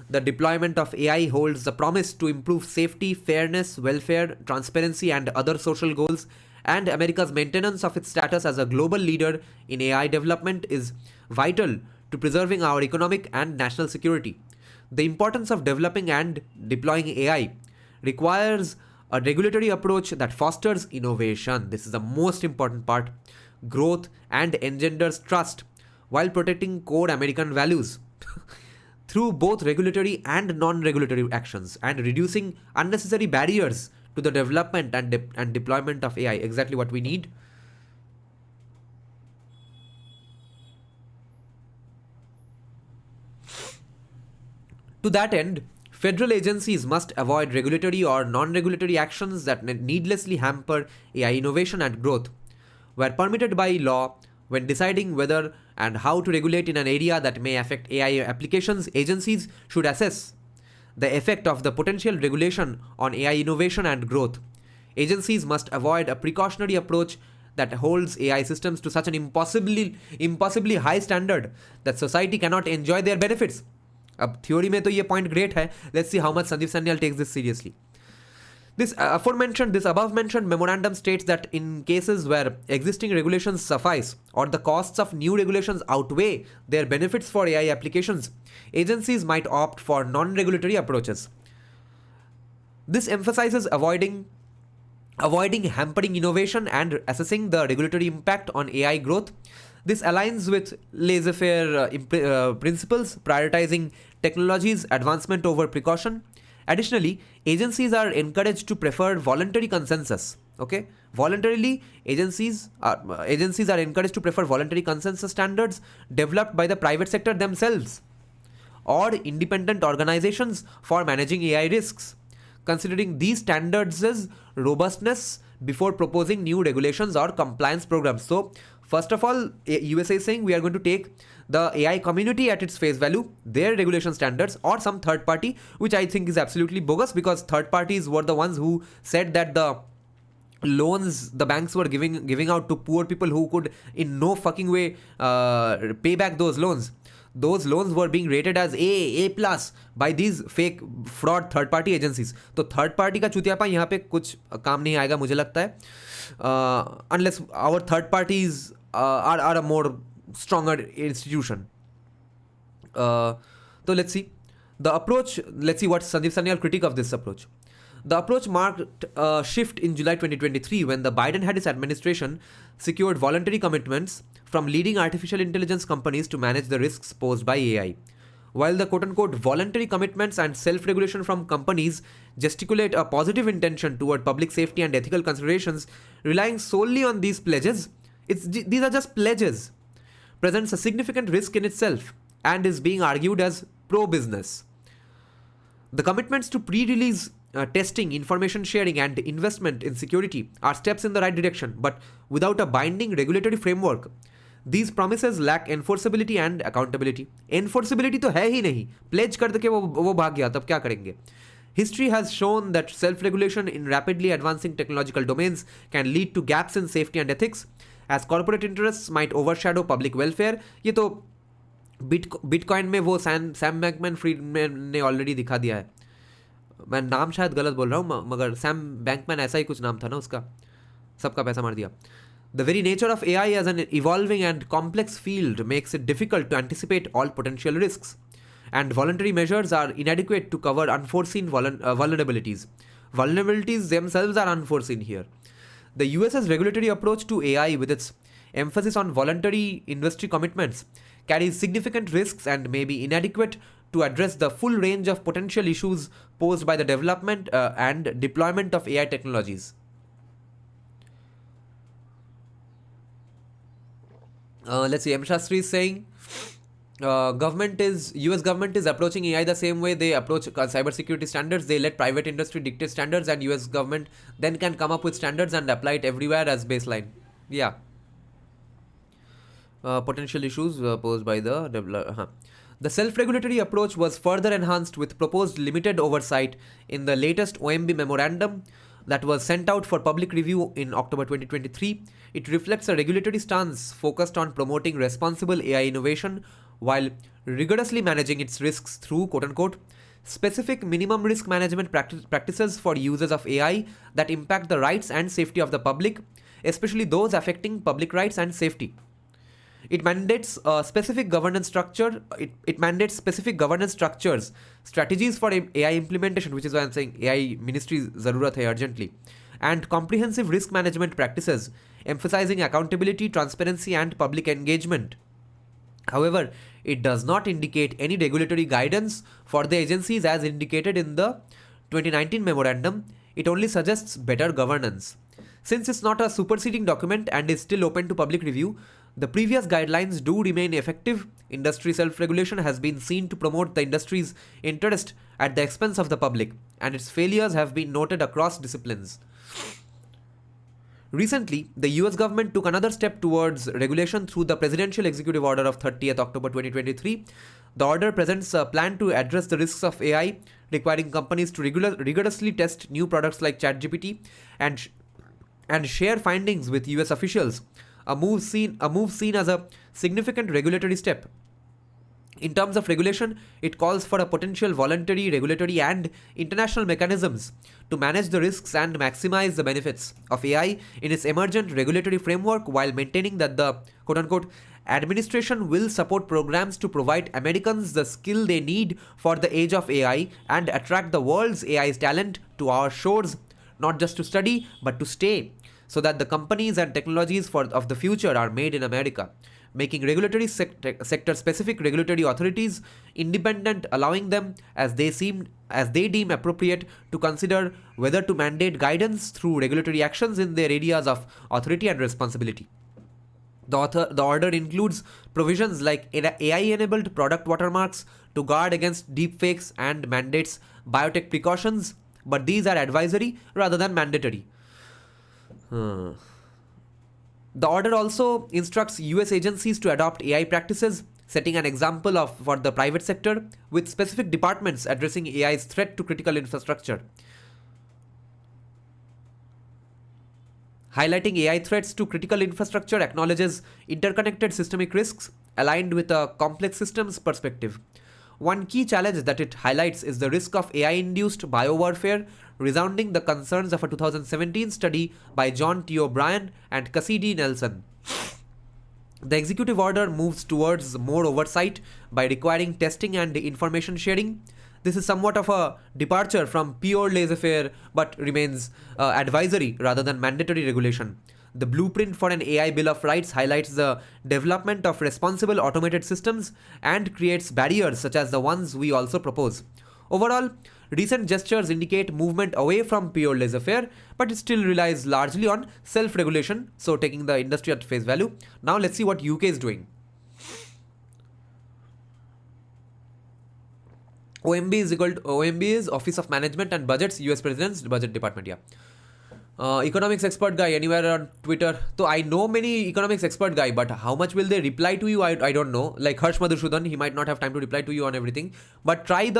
The deployment of AI holds the promise to improve safety, fairness, welfare, transparency and other social goals, and America's maintenance of its status as a global leader in AI development is vital to preserving our economic and national security. The importance of developing and deploying AI requires a regulatory approach that fosters innovation. This is the most important part. Growth and engenders trust while protecting core American values through both regulatory and non-regulatory actions and reducing unnecessary barriers to the development and deployment of AI. Exactly what we need. To that end, federal agencies must avoid regulatory or non-regulatory actions that needlessly hamper AI innovation and growth. Where permitted by law, when deciding whether and how to regulate in an area that may affect AI applications, agencies should assess the effect of the potential regulation on AI innovation and growth. Agencies must avoid a precautionary approach that holds AI systems to such an impossibly high standard that society cannot enjoy their benefits. अब theory में तो ये point great है. Let's see how much Sanjeev Sanyal takes this seriously. This above mentioned memorandum states that in cases where existing regulations suffice or the costs of new regulations outweigh their benefits for AI applications, agencies might opt for non-regulatory approaches. This emphasizes avoiding hampering innovation and assessing the regulatory impact on AI growth. This aligns with laissez-faire principles, prioritizing technology's advancement over precaution. Additionally, agencies are encouraged to prefer voluntary consensus. Okay, agencies are encouraged to prefer voluntary consensus standards developed by the private sector themselves or independent organizations for managing AI risks, considering these standards' robustness before proposing new regulations or compliance programs. So, first of all, USA is saying we are going to take the AI community at its face value, their regulation standards, or some third party, which I think is absolutely bogus because third parties were the ones who said that the loans the banks were giving out to poor people who could in no fucking way pay back those loans. Those loans were being rated as A plus by these fake fraud third party agencies. तो third party का चुतियापा यहाँ पे कुछ काम नहीं आएगा मुझे लगता है, unless our third parties are a more stronger institution. So let's see what Sanjeev Sanyal critique of this approach. The approach marked a shift in July 2023 when the Biden-Harris administration secured voluntary commitments from leading artificial intelligence companies to manage the risks posed by AI. While the quote-unquote voluntary commitments and self-regulation from companies gesticulate a positive intention toward public safety and ethical considerations, relying solely on these pledges, these are just pledges, presents a significant risk in itself and is being argued as pro-business. The commitments to pre-release testing, information sharing and investment in security are steps in the right direction, but without a binding regulatory framework. These promises lack enforceability and accountability. Enforceability तो है ही नहीं, pledge कर दे वो भाग गया, तब क्या करेंगे? History has shown that self-regulation in rapidly advancing technological domains can lead to gaps in safety and ethics. as corporate interests might overshadow public welfare. ये तो बिटकॉइन में वो सैम बैंकमैन फ्रीडमैन ने ऑलरेडी दिखा दिया है. मैं नाम शायद गलत बोल रहा हूँ, मगर सैम बैंकमैन ऐसा ही कुछ नाम था ना उसका. सबका पैसा मार दिया. The very nature of AI as an evolving and complex field makes it difficult to anticipate all potential risks, and voluntary measures are inadequate to cover unforeseen vulnerabilities. Vulnerabilities themselves are unforeseen here. The US's regulatory approach to AI, with its emphasis on voluntary industry commitments, carries significant risks and may be inadequate to address the full range of potential issues posed by the development and deployment of AI technologies. Let's see, M. Shastri is saying US government is approaching AI the same way they approach cybersecurity standards. They let private industry dictate standards, and US government then can come up with standards and apply it everywhere as baseline. Yeah. Potential issues posed by the developer. The self-regulatory approach was further enhanced with proposed limited oversight in the latest OMB memorandum that was sent out for public review in October 2023. It reflects a regulatory stance focused on promoting responsible AI innovation while rigorously managing its risks through quote-unquote specific minimum risk management practices for users of AI that impact the rights and safety of the public, especially those affecting public rights and safety. It mandates specific governance structure. It mandates specific governance structures, strategies for AI implementation, which is why I'm saying AI ministry zarurat hai urgently, and comprehensive risk management practices, emphasizing accountability, transparency, and public engagement. However, it does not indicate any regulatory guidance for the agencies as indicated in the 2019 memorandum. It only suggests better governance. Since it's not a superseding document and is still open to public review, the previous guidelines do remain effective. Industry self-regulation has been seen to promote the industry's interest at the expense of the public, and its failures have been noted across disciplines. Recently, the US government took another step towards regulation through the Presidential Executive Order of 30th October 2023. The order presents a plan to address the risks of AI, requiring companies to rigorously test new products like ChatGPT and share findings with US officials. A move seen as a significant regulatory step. In terms of regulation, it calls for a potential voluntary, regulatory, and international mechanisms to manage the risks and maximize the benefits of AI in its emergent regulatory framework, while maintaining that the quote-unquote administration will support programs to provide Americans the skill they need for the age of AI and attract the world's AI talent to our shores, not just to study but to stay, so that the companies and technologies of the future are made in America, making regulatory sector-specific regulatory authorities independent, allowing them, as they deem appropriate, to consider whether to mandate guidance through regulatory actions in their areas of authority and responsibility. The order includes provisions like AI-enabled product watermarks to guard against deepfakes and mandates biotech precautions, but these are advisory rather than mandatory. The order also instructs US agencies to adopt AI practices, setting an example for the private sector, with specific departments addressing AI's threat to critical infrastructure. Highlighting AI threats to critical infrastructure acknowledges interconnected systemic risks aligned with a complex systems perspective. One key challenge that it highlights is the risk of AI-induced biowarfare, resounding the concerns of a 2017 study by John T. O'Brien and Cassidy Nelson. The executive order moves towards more oversight by requiring testing and information sharing. This is somewhat of a departure from pure laissez-faire, but remains advisory rather than mandatory regulation. The blueprint for an AI Bill of Rights highlights the development of responsible automated systems and creates barriers such as the ones we also propose. Overall, recent gestures indicate movement away from pure laissez-faire, but it still relies largely on self-regulation, so taking the industry at face value. Now let's see what UK is doing. OMB is Office of Management and Budgets, US President's Budget Department. Yeah. Economics expert guy anywhere on Twitter. So I know many economics expert guy, but how much will they reply to you? I don't know. Like Harsh Madhusudhan, he might not have time to reply to you on everything. But try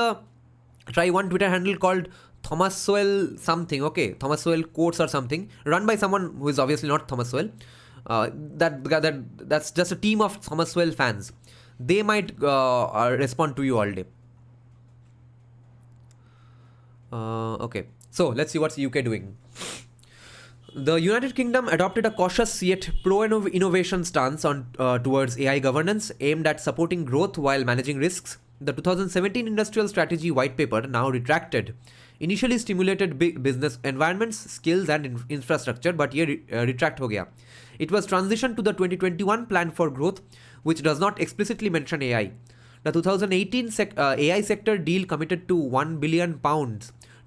one Twitter handle called Thomas Sowell something. Okay, Thomas Sowell quotes or something, run by someone who is obviously not Thomas Sowell. That's just a team of SummerSwell fans. They might respond to you all day. Okay, so let's see what's UK doing. The United Kingdom adopted a cautious yet pro-innovation stance on towards AI governance, aimed at supporting growth while managing risks. The 2017 Industrial Strategy White Paper, now retracted, initially stimulated big business environments, skills and infrastructure, but ये retract हो गया. It was transitioned to the 2021 Plan for Growth, which does not explicitly mention AI. The 2018 AI sector deal committed to £1 billion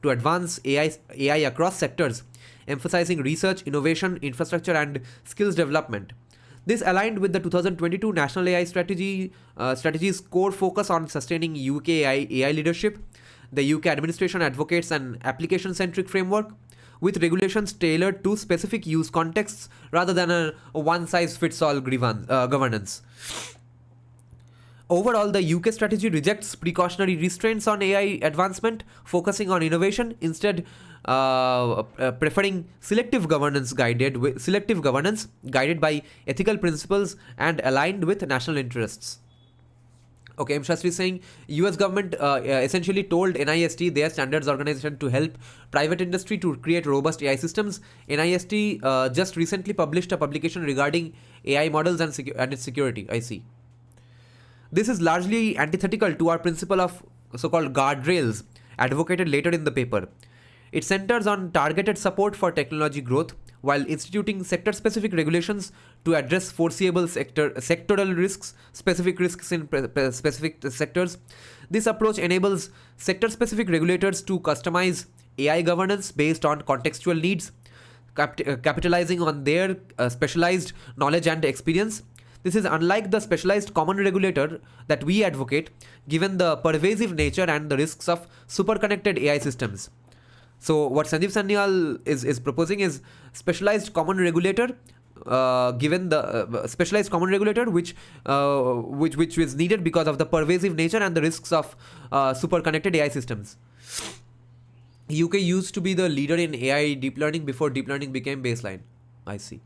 to advance AI across sectors, emphasizing research, innovation, infrastructure, and skills development. This aligned with the 2022 National AI Strategy's core focus on sustaining UK AI leadership. The UK administration advocates an application-centric framework with regulations tailored to specific use contexts rather than a one-size-fits-all governance. Overall, the UK strategy rejects precautionary restraints on AI advancement, focusing on innovation, instead preferring selective governance guided by ethical principles and aligned with national interests. Okay, M. Shastri is saying US government essentially told NIST, their standards organization, to help private industry to create robust AI systems. NIST just recently published a publication regarding AI models and its security. I see. This is largely antithetical to our principle of so-called guardrails advocated later in the paper. It centers on targeted support for technology growth while instituting sector-specific regulations to address foreseeable sectoral risks, specific risks in specific sectors. This approach enables sector-specific regulators to customize AI governance based on contextual needs, capitalizing on their specialized knowledge and experience. This is unlike the specialized common regulator that we advocate, given the pervasive nature and the risks of superconnected AI systems. So what Sanjeev Sanyal is proposing is specialized common regulator, given the specialized common regulator, which is needed because of the pervasive nature and the risks of superconnected AI systems. UK used to be the leader in AI deep learning before deep learning became baseline. I see.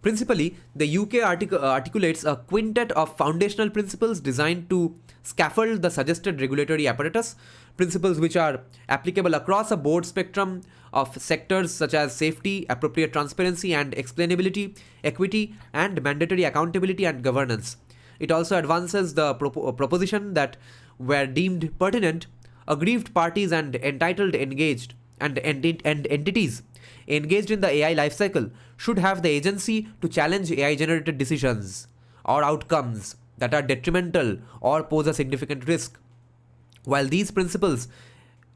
Principally, the UK articulates a quintet of foundational principles designed to scaffold the suggested regulatory apparatus, principles which are applicable across a broad spectrum of sectors such as safety, appropriate transparency and explainability, equity, and mandatory accountability and governance. It also advances the proposition that, where deemed pertinent, aggrieved parties and entitled engaged and entities engaged in the AI lifecycle should have the agency to challenge AI-generated decisions or outcomes that are detrimental or pose a significant risk. While these principles,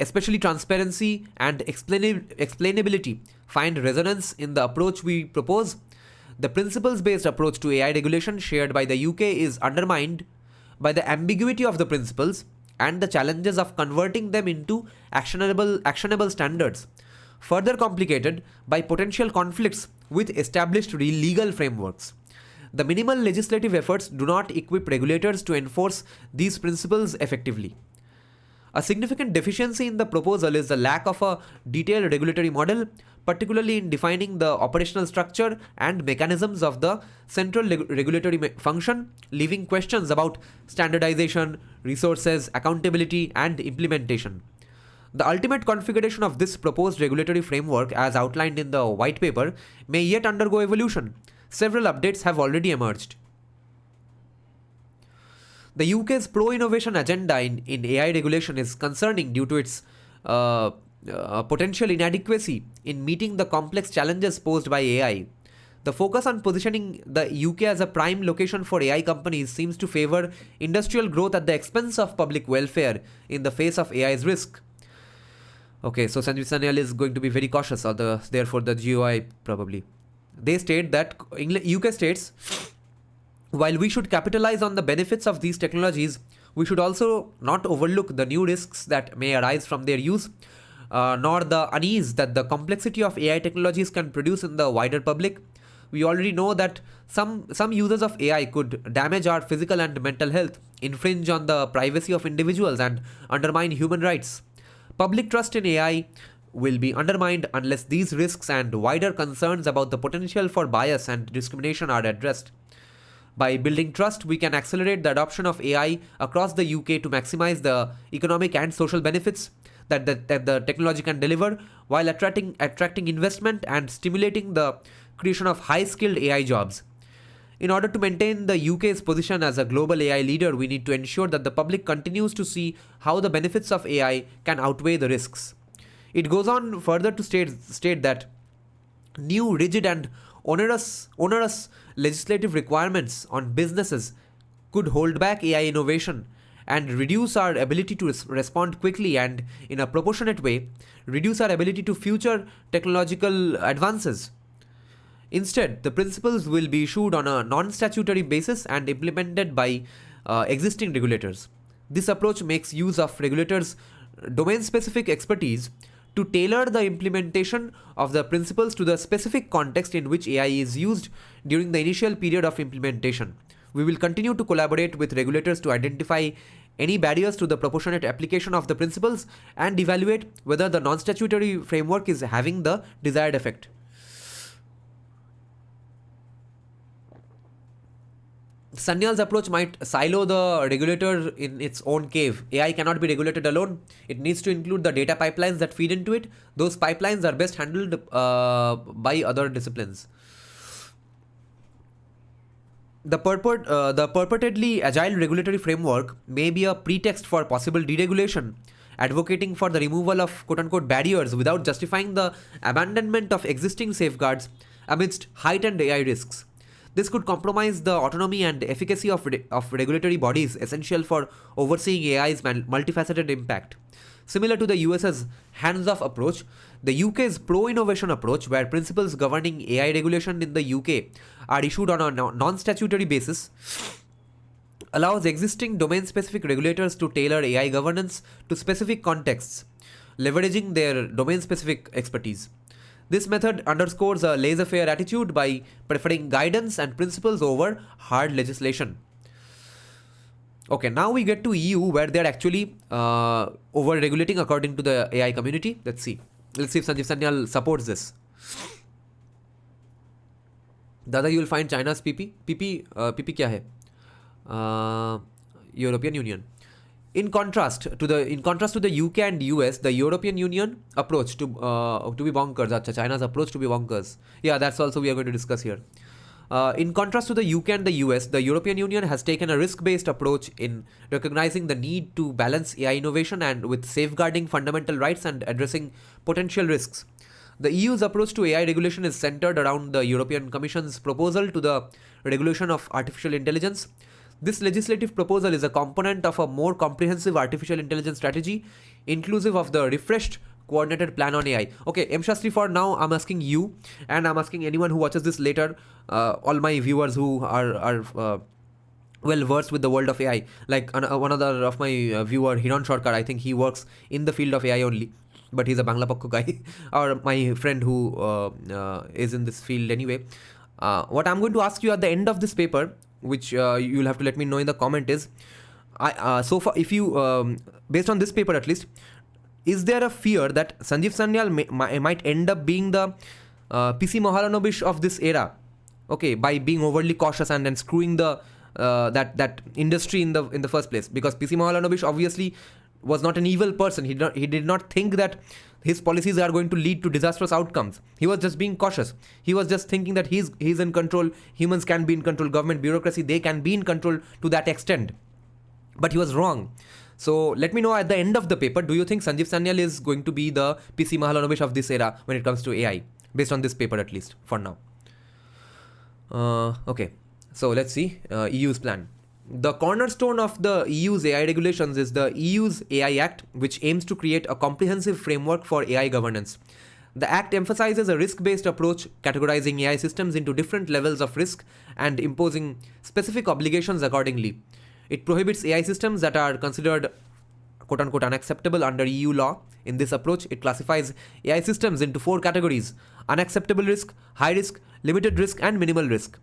especially transparency and explainability, find resonance in the approach we propose, the principles-based approach to AI regulation shared by the UK is undermined by the ambiguity of the principles and the challenges of converting them into actionable standards, further complicated by potential conflicts with established legal frameworks. The minimal legislative efforts do not equip regulators to enforce these principles effectively. A significant deficiency in the proposal is the lack of a detailed regulatory model, particularly in defining the operational structure and mechanisms of the central regulatory function, leaving questions about standardization, resources, accountability, and implementation. The ultimate configuration of this proposed regulatory framework, as outlined in the white paper, may yet undergo evolution. Several updates have already emerged. The UK's pro-innovation agenda in AI regulation is concerning due to its potential inadequacy in meeting the complex challenges posed by AI. The focus on positioning the UK as a prime location for AI companies seems to favor industrial growth at the expense of public welfare in the face of AI's risk. Okay, so Sanjeev Sanyal is going to be very cautious, or therefore the GOI probably. They state that UK states, while we should capitalize on the benefits of these technologies, we should also not overlook the new risks that may arise from their use, nor the unease that the complexity of AI technologies can produce in the wider public. We already know that some users of AI could damage our physical and mental health, infringe on the privacy of individuals, and undermine human rights. Public trust in AI will be undermined unless these risks and wider concerns about the potential for bias and discrimination are addressed. By building trust, we can accelerate the adoption of AI across the UK to maximize the economic and social benefits that the technology can deliver while attracting investment and stimulating the creation of high-skilled AI jobs. In order to maintain the UK's position as a global AI leader, we need to ensure that the public continues to see how the benefits of AI can outweigh the risks. It goes on further to state that new rigid and onerous legislative requirements on businesses could hold back AI innovation and reduce our ability to respond quickly and, in a proportionate way, reduce our ability to future technological advances. Instead, the principles will be issued on a non-statutory basis and implemented by existing regulators. This approach makes use of regulators' domain-specific expertise to tailor the implementation of the principles to the specific context in which AI is used during the initial period of implementation. We will continue to collaborate with regulators to identify any barriers to the proportionate application of the principles and evaluate whether the non-statutory framework is having the desired effect. Sanyal's approach might silo the regulator in its own cave. AI cannot be regulated alone. It needs to include the data pipelines that feed into it. Those pipelines are best handled by other disciplines. The purportedly agile regulatory framework may be a pretext for possible deregulation, advocating for the removal of quote-unquote barriers without justifying the abandonment of existing safeguards amidst heightened AI risks. This could compromise the autonomy and efficacy of regulatory bodies essential for overseeing AI's multifaceted impact. Similar to the US's hands-off approach, the UK's pro-innovation approach, where principles governing AI regulation in the UK are issued on a non-statutory basis, allows existing domain-specific regulators to tailor AI governance to specific contexts, leveraging their domain-specific expertise. This method underscores a laissez-faire attitude by preferring guidance and principles over hard legislation. Okay, now we get to EU, where they're actually over-regulating according to the AI community. Let's see if Sanjeev Sanyal supports this. Dada, you will find China's PP. PP क्या है? European Union. In contrast to the UK and US, the European Union approach to be bonkers. Achha, China's approach to be bonkers. Yeah, that's also we are going to discuss here. In contrast to the UK and the US, the European Union has taken a risk-based approach in recognizing the need to balance AI innovation and with safeguarding fundamental rights and addressing potential risks. The EU's approach to AI regulation is centered around the European Commission's proposal to the regulation of artificial intelligence. This legislative proposal is a component of a more comprehensive artificial intelligence strategy, inclusive of the refreshed coordinated plan on AI. Okay, M. Shastri, for now, I'm asking you, and I'm asking anyone who watches this later, all my viewers who are well versed with the world of AI. Like one other of my viewer, Hiran Sharkar, I think he works in the field of AI only, but he's a Bangla Pakko guy, or my friend who is in this field anyway. What I'm going to ask you at the end of this paper, which you'll have to let me know in the comment, is so far, if you based on this paper at least, is there a fear that Sanjeev Sanyal might end up being the PC Mahalanobis of this era? Okay, by being overly cautious and then screwing the that industry in the first place, because PC Mahalanobis obviously was not an evil person. He did not think that his policies are going to lead to disastrous outcomes. He was just being cautious. He was just thinking that he's in control. Humans can be in control. Government bureaucracy, they can be in control to that extent. But he was wrong. So let me know at the end of the paper, do you think Sanjeev Sanyal is going to be the PC Mahalanobis of this era when it comes to AI? Based on this paper at least, for now. Okay, so let's see EU's plan. The cornerstone of the EU's AI regulations is the EU's AI Act, which aims to create a comprehensive framework for AI governance. The Act emphasizes a risk-based approach, categorizing AI systems into different levels of risk and imposing specific obligations accordingly. It prohibits AI systems that are considered quote-unquote unacceptable under EU law. In this approach, it classifies AI systems into 4 categories: unacceptable risk, high risk, limited risk, and minimal risk.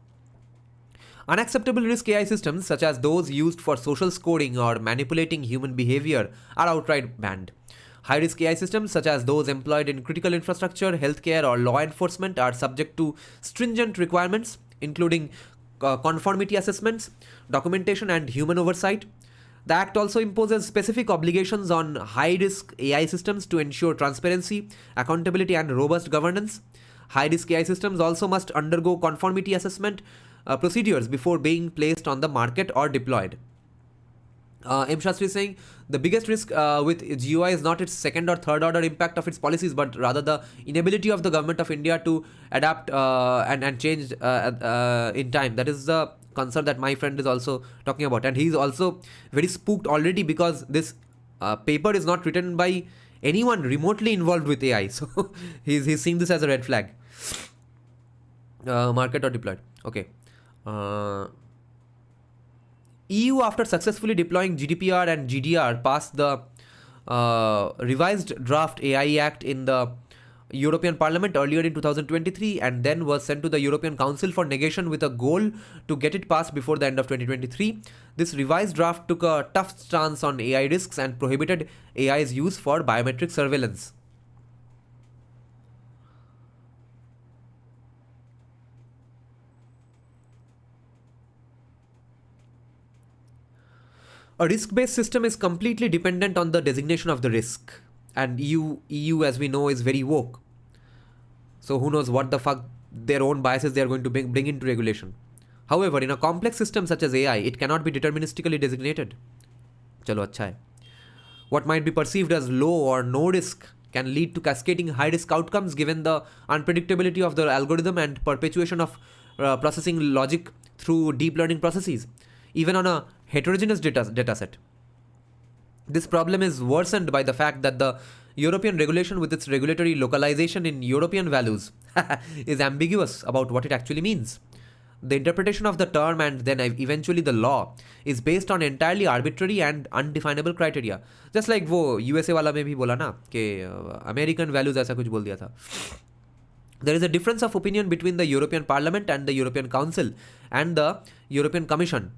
Unacceptable risk AI systems, such as those used for social scoring or manipulating human behavior, are outright banned. High-risk AI systems, such as those employed in critical infrastructure, healthcare, or law enforcement, are subject to stringent requirements, including conformity assessments, documentation, and human oversight. The Act also imposes specific obligations on high-risk AI systems to ensure transparency, accountability, and robust governance. High-risk AI systems also must undergo conformity assessment procedures before being placed on the market or deployed. M. Shastri is saying the biggest risk with GUI is not its second or third order impact of its policies, but rather the inability of the government of India to adapt and change in time. That is the concern that my friend is also talking about. And he's also very spooked already because this paper is not written by anyone remotely involved with AI. So he's seeing this as a red flag. Market or deployed. Okay. EU, after successfully deploying GDPR and GDR, passed the revised draft AI Act in the European Parliament earlier in 2023 and then was sent to the European Council for negation with a goal to get it passed before the end of 2023. This revised draft took a tough stance on AI risks and prohibited AI's use for biometric surveillance. A risk-based system is completely dependent on the designation of the risk. And EU, as we know, is very woke. So who knows what the fuck their own biases they are going to bring into regulation. However, in a complex system such as AI, it cannot be deterministically designated. Chalo, अच्छा है. What might be perceived as low or no risk can lead to cascading high-risk outcomes given the unpredictability of the algorithm and perpetuation of processing logic through deep learning processes, even on a heterogeneous data set. This problem is worsened by the fact that the European regulation, with its regulatory localization in European values, is ambiguous about what it actually means. The interpretation of the term and then eventually the law is based on entirely arbitrary and undefinable criteria. Just like वो USA वाला में भी बोला ना कि American values ऐसा कुछ बोल दिया था. There is a difference of opinion between the European Parliament and the European Council and the European Commission.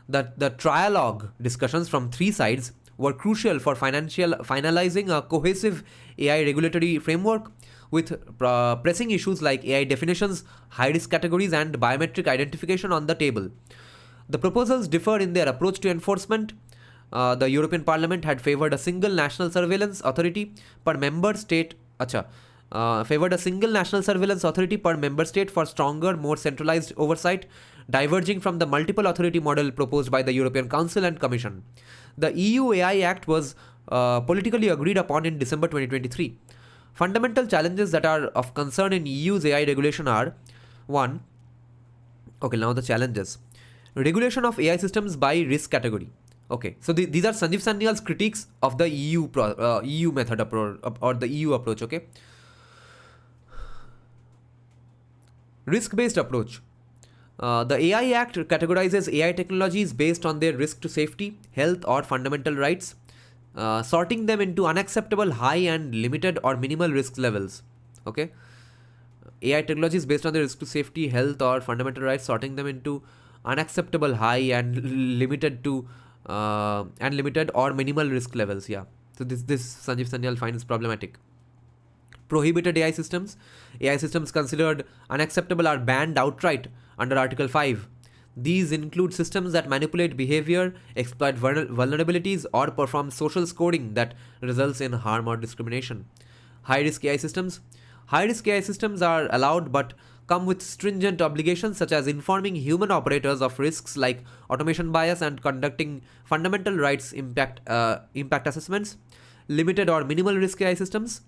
The trialogue discussions from three sides were crucial for finalizing a cohesive AI regulatory framework with pressing issues like AI definitions, high-risk categories, and biometric identification on the table. The proposals differ in their approach to enforcement. The European Parliament had favored a single national surveillance authority per member state. Favored a single national surveillance authority per member state for stronger, more centralized oversight, diverging from the multiple authority model proposed by the European Council and Commission. The EU AI Act was politically agreed upon in December 2023. Fundamental challenges that are of concern in EU's AI regulation are: 1. Okay, now the challenges. Regulation of AI systems by risk category. Okay, so these are Sanjeev Sanyal's critiques of the EU method or the EU approach. Okay, risk-based approach. The AI Act categorizes AI technologies based on their risk to safety, health, or fundamental rights, sorting them into unacceptable high and limited or minimal risk levels. Okay, AI technologies based on their risk to safety, health, or fundamental rights, sorting them into unacceptable high and limited or minimal risk levels. Yeah. So this Sanjeev Sanyal finds problematic. Prohibited AI systems. AI systems considered unacceptable are banned outright under Article 5. These include systems that manipulate behavior, exploit vulnerabilities, or perform social scoring that results in harm or discrimination. High-risk AI systems. High-risk AI systems are allowed but come with stringent obligations such as informing human operators of risks like automation bias and conducting fundamental rights impact assessments. Limited or minimal risk AI systems.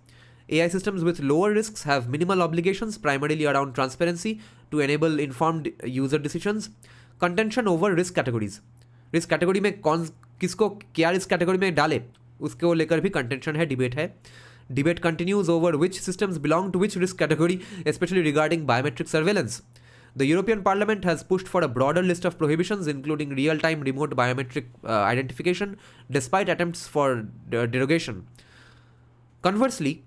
AI systems with lower risks have minimal obligations primarily around transparency to enable informed user decisions. Contention over risk categories. Risk category में कौन किसको क्या risk category में डाले उसको लेकर भी contention है, debate है. Debate continues over which systems belong to which risk category, especially regarding biometric surveillance. The European Parliament has pushed for a broader list of prohibitions, including real-time remote biometric identification, despite attempts for derogation. Conversely,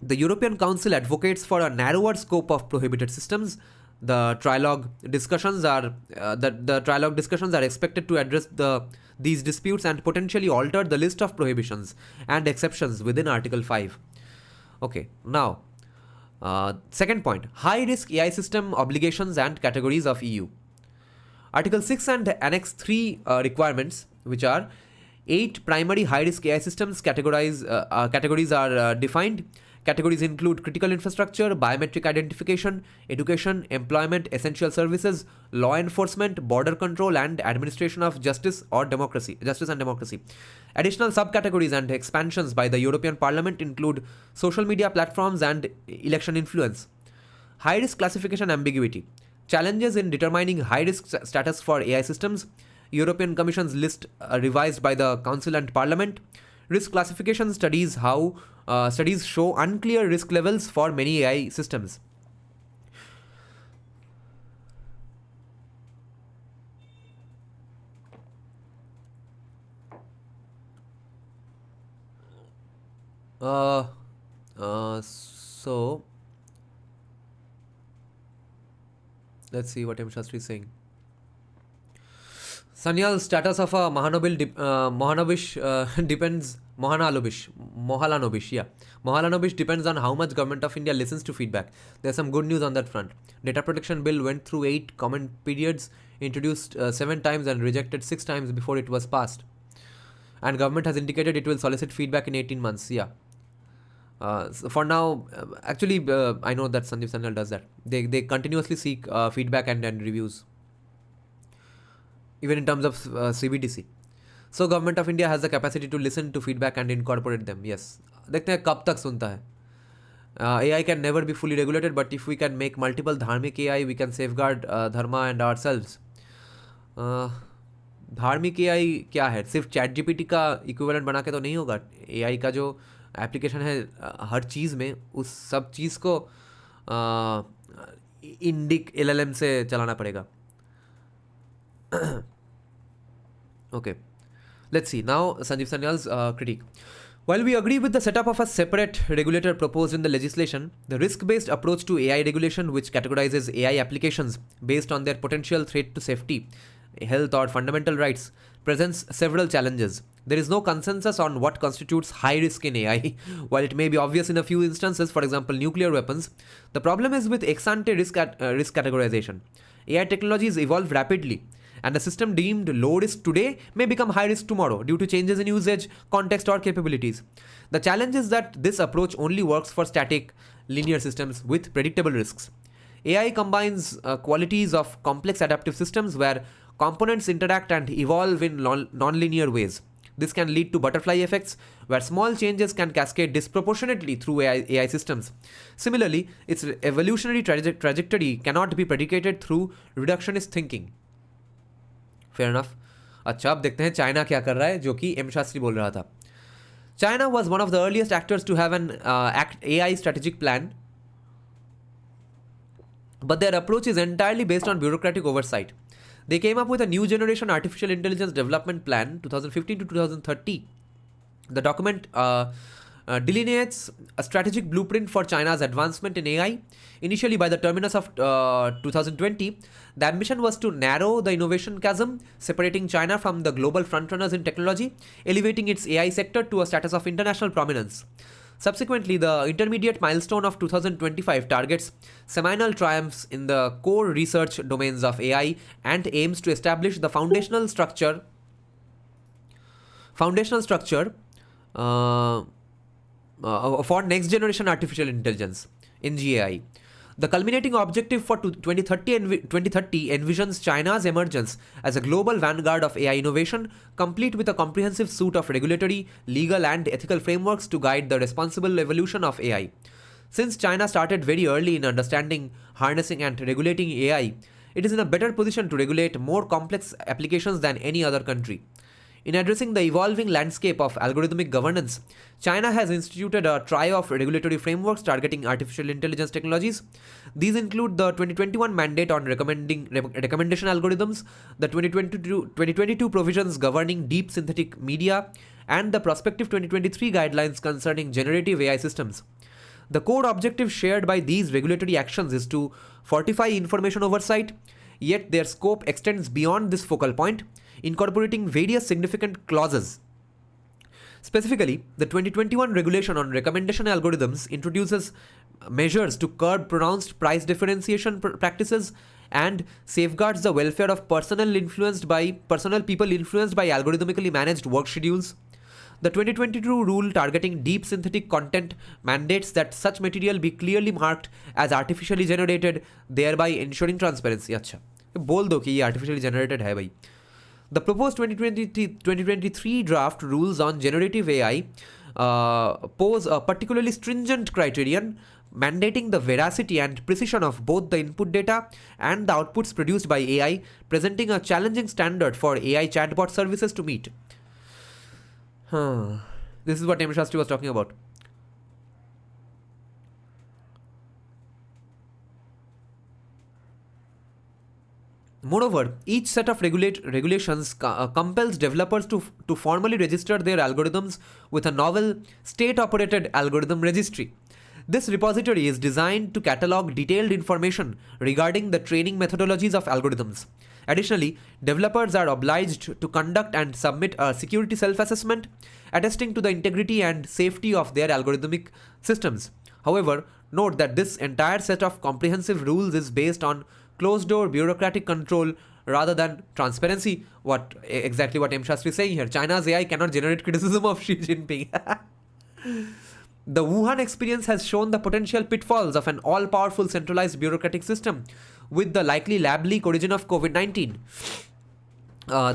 the European Council advocates for a narrower scope of prohibited systems. The trilogue discussions are expected to address these disputes and potentially alter the list of prohibitions and exceptions within Article 5. Okay, now second point: high risk AI system obligations and categories of EU. Article 6 and Annex 3 requirements, which are 8 primary high-risk AI systems categories are defined. Categories include critical infrastructure, biometric identification, education, employment, essential services, law enforcement, border control, and administration of justice and democracy. Additional subcategories and expansions by the European Parliament include social media platforms and election influence. High-risk classification ambiguity. Challenges in determining high-risk status for AI systems. European Commission's list revised by the Council and Parliament. Risk classification studies show unclear risk levels for many AI systems. So let's see what M. Shastri is saying. Sanyal, status of a Mohalanobish depends. Mohalanobish depends on how much Government of India listens to feedback. There's some good news on that front. Data Protection Bill went through 8 comment periods, introduced 7 times and rejected 6 times before it was passed. And government has indicated it will solicit feedback in 18 months. Yeah. So for now, actually, I know that Sanjeev Sanyal does that. They continuously seek feedback and reviews, even in terms of CBDC. So government of India has the capacity to listen to feedback and incorporate them. Yes. देखते हैं कब तक सुनता है. AI can never be fully regulated, but if we can make multiple dharmic AI, we can safeguard dharma and ourselves. धार्मिक AI क्या है? सिर्फ ChatGPT का इक्विवेलेंट बना के तो नहीं होगा. AI का जो एप्लीकेशन है हर चीज़ में, उस सब चीज़ को इंडिक LLM से चलाना पड़ेगा. Okay, let's see now Sanjeev Sanyal's critique. While we agree with the setup of a separate regulator proposed in the legislation, the risk-based approach to AI regulation, which categorizes AI applications based on their potential threat to safety, health, or fundamental rights, presents several challenges. There is no consensus on what constitutes high risk in AI. While it may be obvious in a few instances, for example, nuclear weapons, the problem is with ex-ante risk categorization. AI technologies evolve rapidly, and a system deemed low risk today may become high risk tomorrow due to changes in usage, context, or capabilities. The challenge is that this approach only works for static, linear systems with predictable risks. AI combines qualities of complex adaptive systems where components interact and evolve in non-linear ways. This can lead to butterfly effects, where small changes can cascade disproportionately through AI systems. Similarly, its evolutionary trajectory cannot be predicated through reductionist thinking. Fair enough. अच्छा, अब देखते हैं China क्या कर रहा है, जो कि एम शास्त्री बोल रहा था. China was one of the earliest actors to have an AI strategic plan, but their approach is entirely based on bureaucratic oversight. They came up with a new generation artificial intelligence development plan, 2015 to 2030. The document delineates a strategic blueprint for China's advancement in AI. Initially, by the terminus of 2020, the ambition was to narrow the innovation chasm, separating China from the global frontrunners in technology, elevating its AI sector to a status of international prominence. Subsequently, the intermediate milestone of 2025 targets seminal triumphs in the core research domains of AI and aims to establish the foundational structure for next generation artificial intelligence in GAI. The culminating objective for 2030 envisions China's emergence as a global vanguard of AI innovation, complete with a comprehensive suite of regulatory, legal, and ethical frameworks to guide the responsible evolution of AI. Since China started very early in understanding, harnessing, and regulating AI, it is in a better position to regulate more complex applications than any other country. In addressing the evolving landscape of algorithmic governance, China has instituted a trio of regulatory frameworks targeting artificial intelligence technologies. These include the 2021 mandate on recommendation algorithms, the 2022 provisions governing deep synthetic media, and the prospective 2023 guidelines concerning generative AI systems. The core objective shared by these regulatory actions is to fortify information oversight, yet their scope extends beyond this focal point, incorporating various significant clauses. Specifically, the 2021 regulation on recommendation algorithms introduces measures to curb pronounced price differentiation practices and safeguards the welfare of personal people influenced by algorithmically managed work schedules. The 2022 rule targeting deep synthetic content mandates that such material be clearly marked as artificially generated, thereby ensuring transparency. अच्छा, बोल दो कि ये artificially generated है भाई. The proposed 2023 draft rules on generative AI pose a particularly stringent criterion mandating the veracity and precision of both the input data and the outputs produced by AI, presenting a challenging standard for AI chatbot services to meet. This is what M. Shastri was talking about. Moreover, each set of regulations compels developers to formally register their algorithms with a novel state-operated algorithm registry. This repository is designed to catalog detailed information regarding the training methodologies of algorithms. Additionally, developers are obliged to conduct and submit a security self-assessment, attesting to the integrity and safety of their algorithmic systems. However, note that this entire set of comprehensive rules is based on closed-door bureaucratic control rather than transparency. Exactly what M. Shastri is saying here. China's AI cannot generate criticism of Xi Jinping. The Wuhan experience has shown the potential pitfalls of an all-powerful centralized bureaucratic system with the likely lab-leak origin of COVID-19.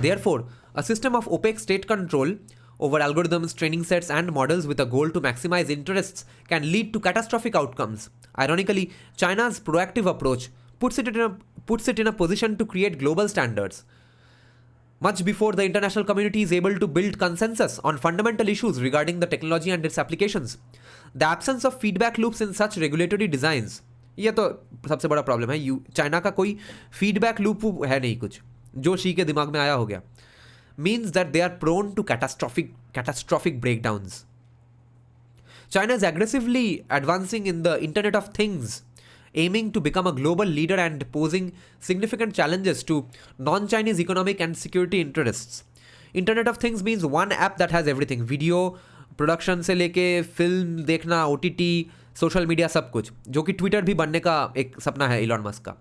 Therefore, a system of opaque state control over algorithms, training sets, and models with a goal to maximize interests can lead to catastrophic outcomes. Ironically, China's proactive approach puts it in a position to create global standards much before the international community is able to build consensus on fundamental issues regarding the technology and its applications. The absence of feedback loops in such regulatory designs, ये तो सबसे बड़ा problem है. China का कोई feedback loop है नहीं, कुछ जो शी के दिमाग में आया हो गया, means that they are prone to catastrophic breakdowns. China is aggressively advancing in the Internet of Things, aiming to become a global leader and posing significant challenges to non-Chinese economic and security interests. Internet of Things means one app that has everything: video, production से लेके film देखना, OTT, social media, सब कुछ, जो कि Twitter भी बनने का एक सपना है इलॉन मस्क का.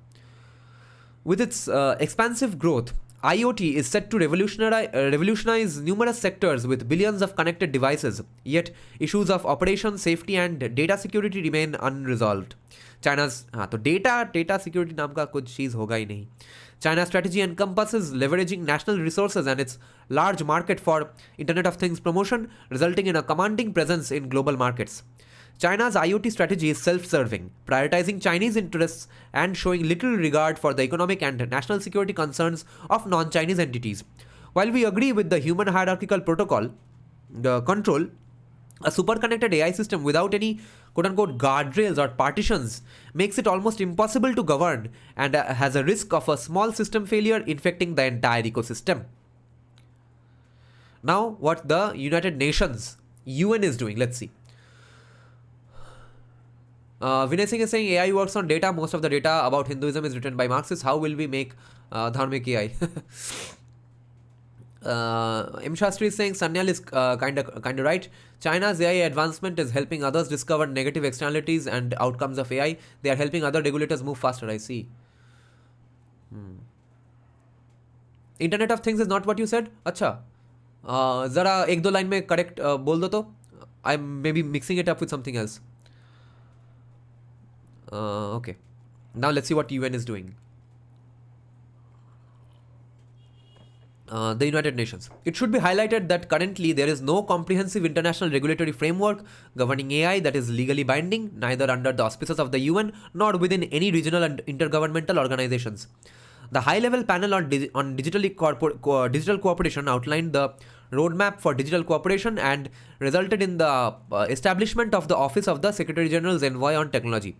With its expansive growth, IoT is set to revolutionize numerous sectors with billions of connected devices, yet issues of operation, safety and data security remain unresolved. China's तो data security नाम का कुछ चीज़ होगा ही नहीं. China's strategy encompasses leveraging national resources and its large market for Internet of Things promotion, resulting in a commanding presence in global markets. China's IoT strategy is self-serving, prioritizing Chinese interests and showing little regard for the economic and national security concerns of non-Chinese entities. While we agree with the human hierarchical control, a superconnected AI system without any quote-unquote guardrails or partitions makes it almost impossible to govern and has a risk of a small system failure infecting the entire ecosystem. Now, what the United Nations, UN, is doing, let's see. Vinay Singh is saying AI works on data. Most of the data about Hinduism is written by Marxists. How will we make dharmic AI? M. Shastri is saying Sanyal is kind of right. China's AI advancement is helping others discover negative externalities and outcomes of AI. They are helping other regulators move faster. I see. Internet of Things is not what you said. अच्छा, जरा एक दो line में correct बोल दो तो. I'm maybe mixing it up with something else. Okay. Now let's see what UN is doing. The United Nations. It should be highlighted that currently there is no comprehensive international regulatory framework governing AI that is legally binding, neither under the auspices of the UN nor within any regional and intergovernmental organizations. The high-level panel on digital cooperation outlined the roadmap for digital cooperation and resulted in the establishment of the Office of the Secretary General's Envoy on Technology,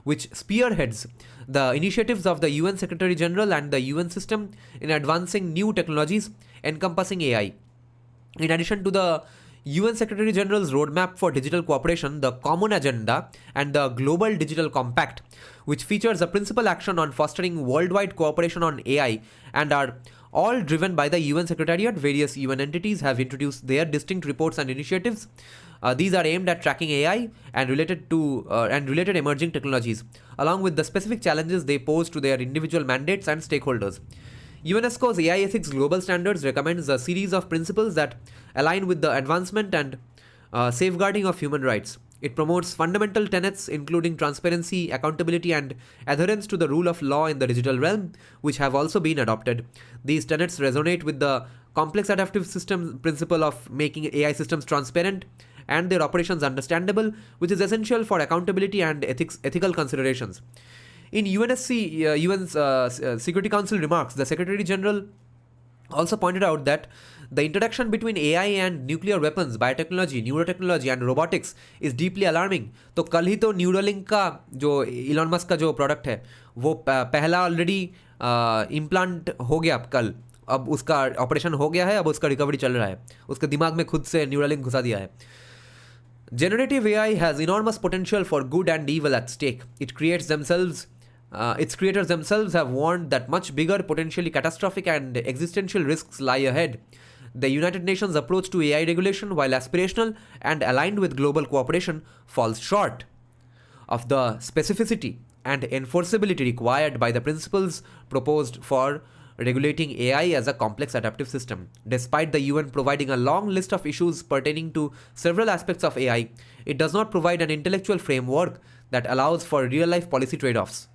which spearheads the initiatives of the UN Secretary General and the UN system in advancing new technologies encompassing AI. In addition to the UN Secretary General's Roadmap for Digital Cooperation, the Common Agenda, and the Global Digital Compact, which features a principal action on fostering worldwide cooperation on AI, and are all driven by the UN Secretariat. Various UN entities have introduced their distinct reports and initiatives. These are aimed at tracking AI and related emerging technologies, along with the specific challenges they pose to their individual mandates and stakeholders. UNESCO's AI Ethics Global Standards recommends a series of principles that align with the advancement and safeguarding of human rights. It promotes fundamental tenets including transparency, accountability, and adherence to the rule of law in the digital realm, which have also been adopted. These tenets resonate with the complex adaptive system principle of making AI systems transparent and their operations understandable, which is essential for accountability and ethical considerations. In UN's Security Council remarks, the Secretary General also pointed out that the interaction between AI and nuclear weapons, biotechnology, neurotechnology and robotics is deeply alarming. तो कल ही तो Neuralink का जो Elon Musk का जो product है वो पहला ऑलरेडी इम्प्लांट हो गया कल, अब उसका ऑपरेशन हो गया है, अब उसका रिकवरी चल रहा है, उसके दिमाग में खुद से न्यूरोलिंक घुसा दिया है. Generative AI has enormous potential for good and evil at stake. Its creators themselves have warned that much bigger, potentially catastrophic and existential risks lie ahead. The United Nations approach to AI regulation, while aspirational and aligned with global cooperation, falls short of the specificity and enforceability required by the principles proposed for regulating AI as a complex adaptive system. Despite the UN providing a long list of issues pertaining to several aspects of AI, it does not provide an intellectual framework that allows for real-life policy trade-offs.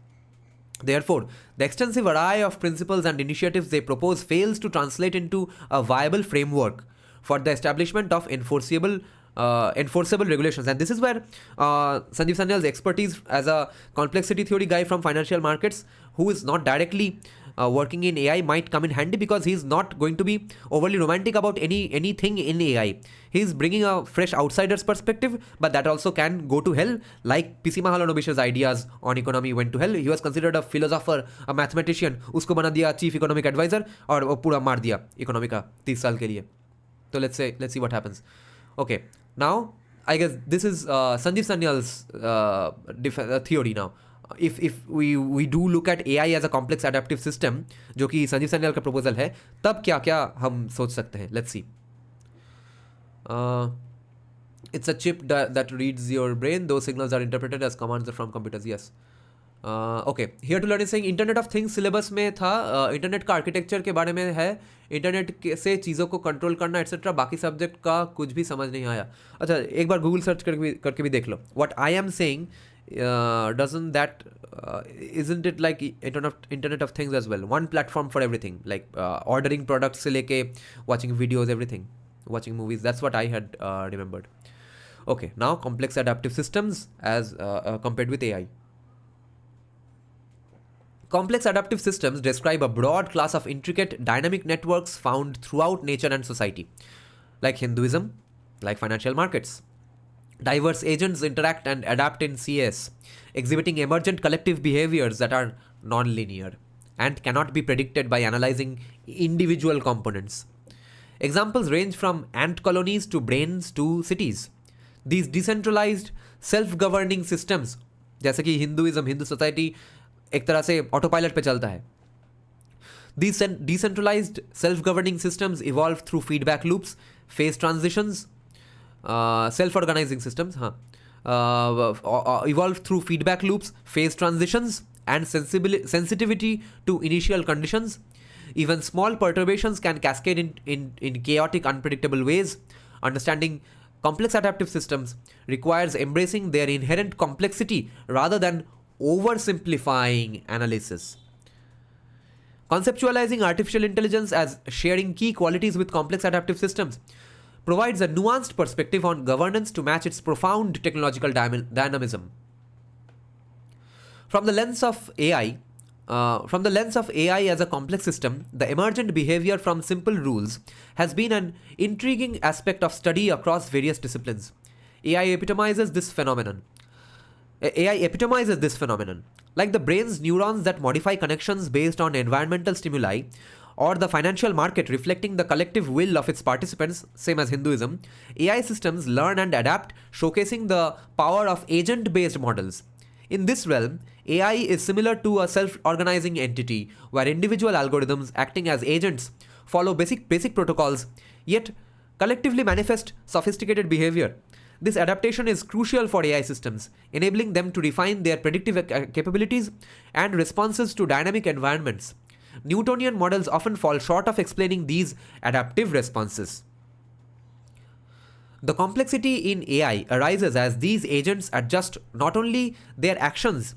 Therefore, the extensive array of principles and initiatives they propose fails to translate into a viable framework for the establishment of enforceable regulations. And this is where Sanjeev Sanyal's expertise as a complexity theory guy from financial markets, who is not directly working in AI, might come in handy, because he's not going to be overly romantic about anything in AI. He's bringing a fresh outsider's perspective, but that also can go to hell, like PC Mahalanobish's ideas on economy went to hell. He was considered a philosopher, a mathematician, उसको बना दिया chief economic advisor और वो पूरा मार दिया economy का 30 साल के लिए. So let's see what happens. Okay, now I guess this is Sanjeev Sanyal's theory now. If we do look at AI as a complex adaptive system, जो कि संजीव सन्याल का proposal है, तब क्या क्या हम सोच सकते हैं? Let's see. It's a chip that reads your brain. Those signals are interpreted as commands from computers. Yes. Okay. Here to learn is saying Internet of Things syllabus में था. इंटरनेट का आर्किटेक्चर के बारे में है. इंटरनेट से चीज़ों को कंट्रोल करना एटसेट्रा. बाकी सब्जेक्ट का कुछ भी समझ नहीं आया. अच्छा, एक बार गूगल सर्च करके भी देख लो. What I am saying, isn't it like internet of things as well? One platform for everything, like ordering products se leke watching videos, everything, watching movies. That's what I had remembered. Okay, now complex adaptive systems as compared with AI. Complex adaptive systems describe a broad class of intricate dynamic networks found throughout nature and society, like Hinduism, like financial markets. Diverse agents interact and adapt in CS, exhibiting emergent collective behaviors that are non-linear and cannot be predicted by analyzing individual components. Examples range from ant colonies to brains to cities. These decentralized, self-governing systems, जैसे कि Hinduism, Hindu society एक तरह से autopilot पे चलता है. These decentralized, self-governing systems evolve through feedback loops, phase transitions, self-organizing systems evolve through feedback loops, phase transitions, and sensitivity to initial conditions. Even small perturbations can cascade in chaotic, unpredictable ways. Understanding complex adaptive systems requires embracing their inherent complexity rather than oversimplifying analysis. Conceptualizing artificial intelligence as sharing key qualities with complex adaptive systems provides a nuanced perspective on governance to match its profound technological dynamism. From the lens of AI as a complex system, the emergent behavior from simple rules has been an intriguing aspect of study across various disciplines. AI epitomizes this phenomenon. Like the brain's neurons that modify connections based on environmental stimuli, or the financial market reflecting the collective will of its participants, same as Hinduism, AI systems learn and adapt, showcasing the power of agent-based models. In this realm, AI is similar to a self-organizing entity where individual algorithms acting as agents follow basic protocols, yet collectively manifest sophisticated behavior. This adaptation is crucial for AI systems, enabling them to refine their predictive capabilities and responses to dynamic environments. Newtonian models often fall short of explaining these adaptive responses. The complexity in AI arises as these agents adjust not only their actions,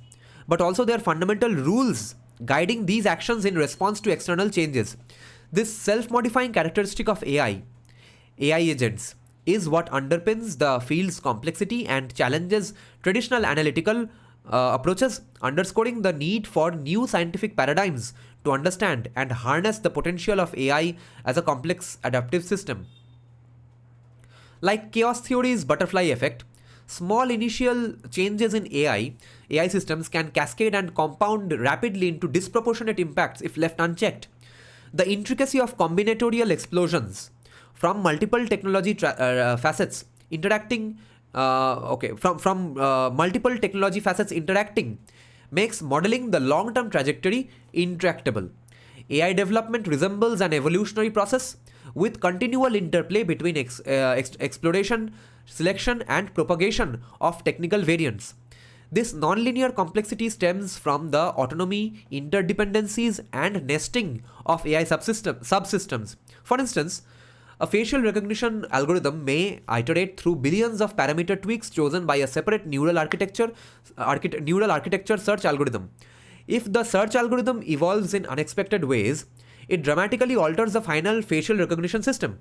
but also their fundamental rules guiding these actions in response to external changes. This self-modifying characteristic of AI agents, is what underpins the field's complexity and challenges traditional analytical approaches, underscoring the need for new scientific paradigms to understand and harness the potential of AI as a complex adaptive system. Like chaos theory's butterfly effect, small initial changes in AI systems can cascade and compound rapidly into disproportionate impacts if left unchecked. The intricacy of combinatorial explosions from multiple technology facets interacting multiple technology facets interacting makes modeling the long-term trajectory intractable. AI development resembles an evolutionary process with continual interplay between exploration, selection, and propagation of technical variants. This nonlinear complexity stems from the autonomy, interdependencies, and nesting of AI subsystems. For instance, a facial recognition algorithm may iterate through billions of parameter tweaks chosen by a separate neural architecture search algorithm. If the search algorithm evolves in unexpected ways, it dramatically alters the final facial recognition system.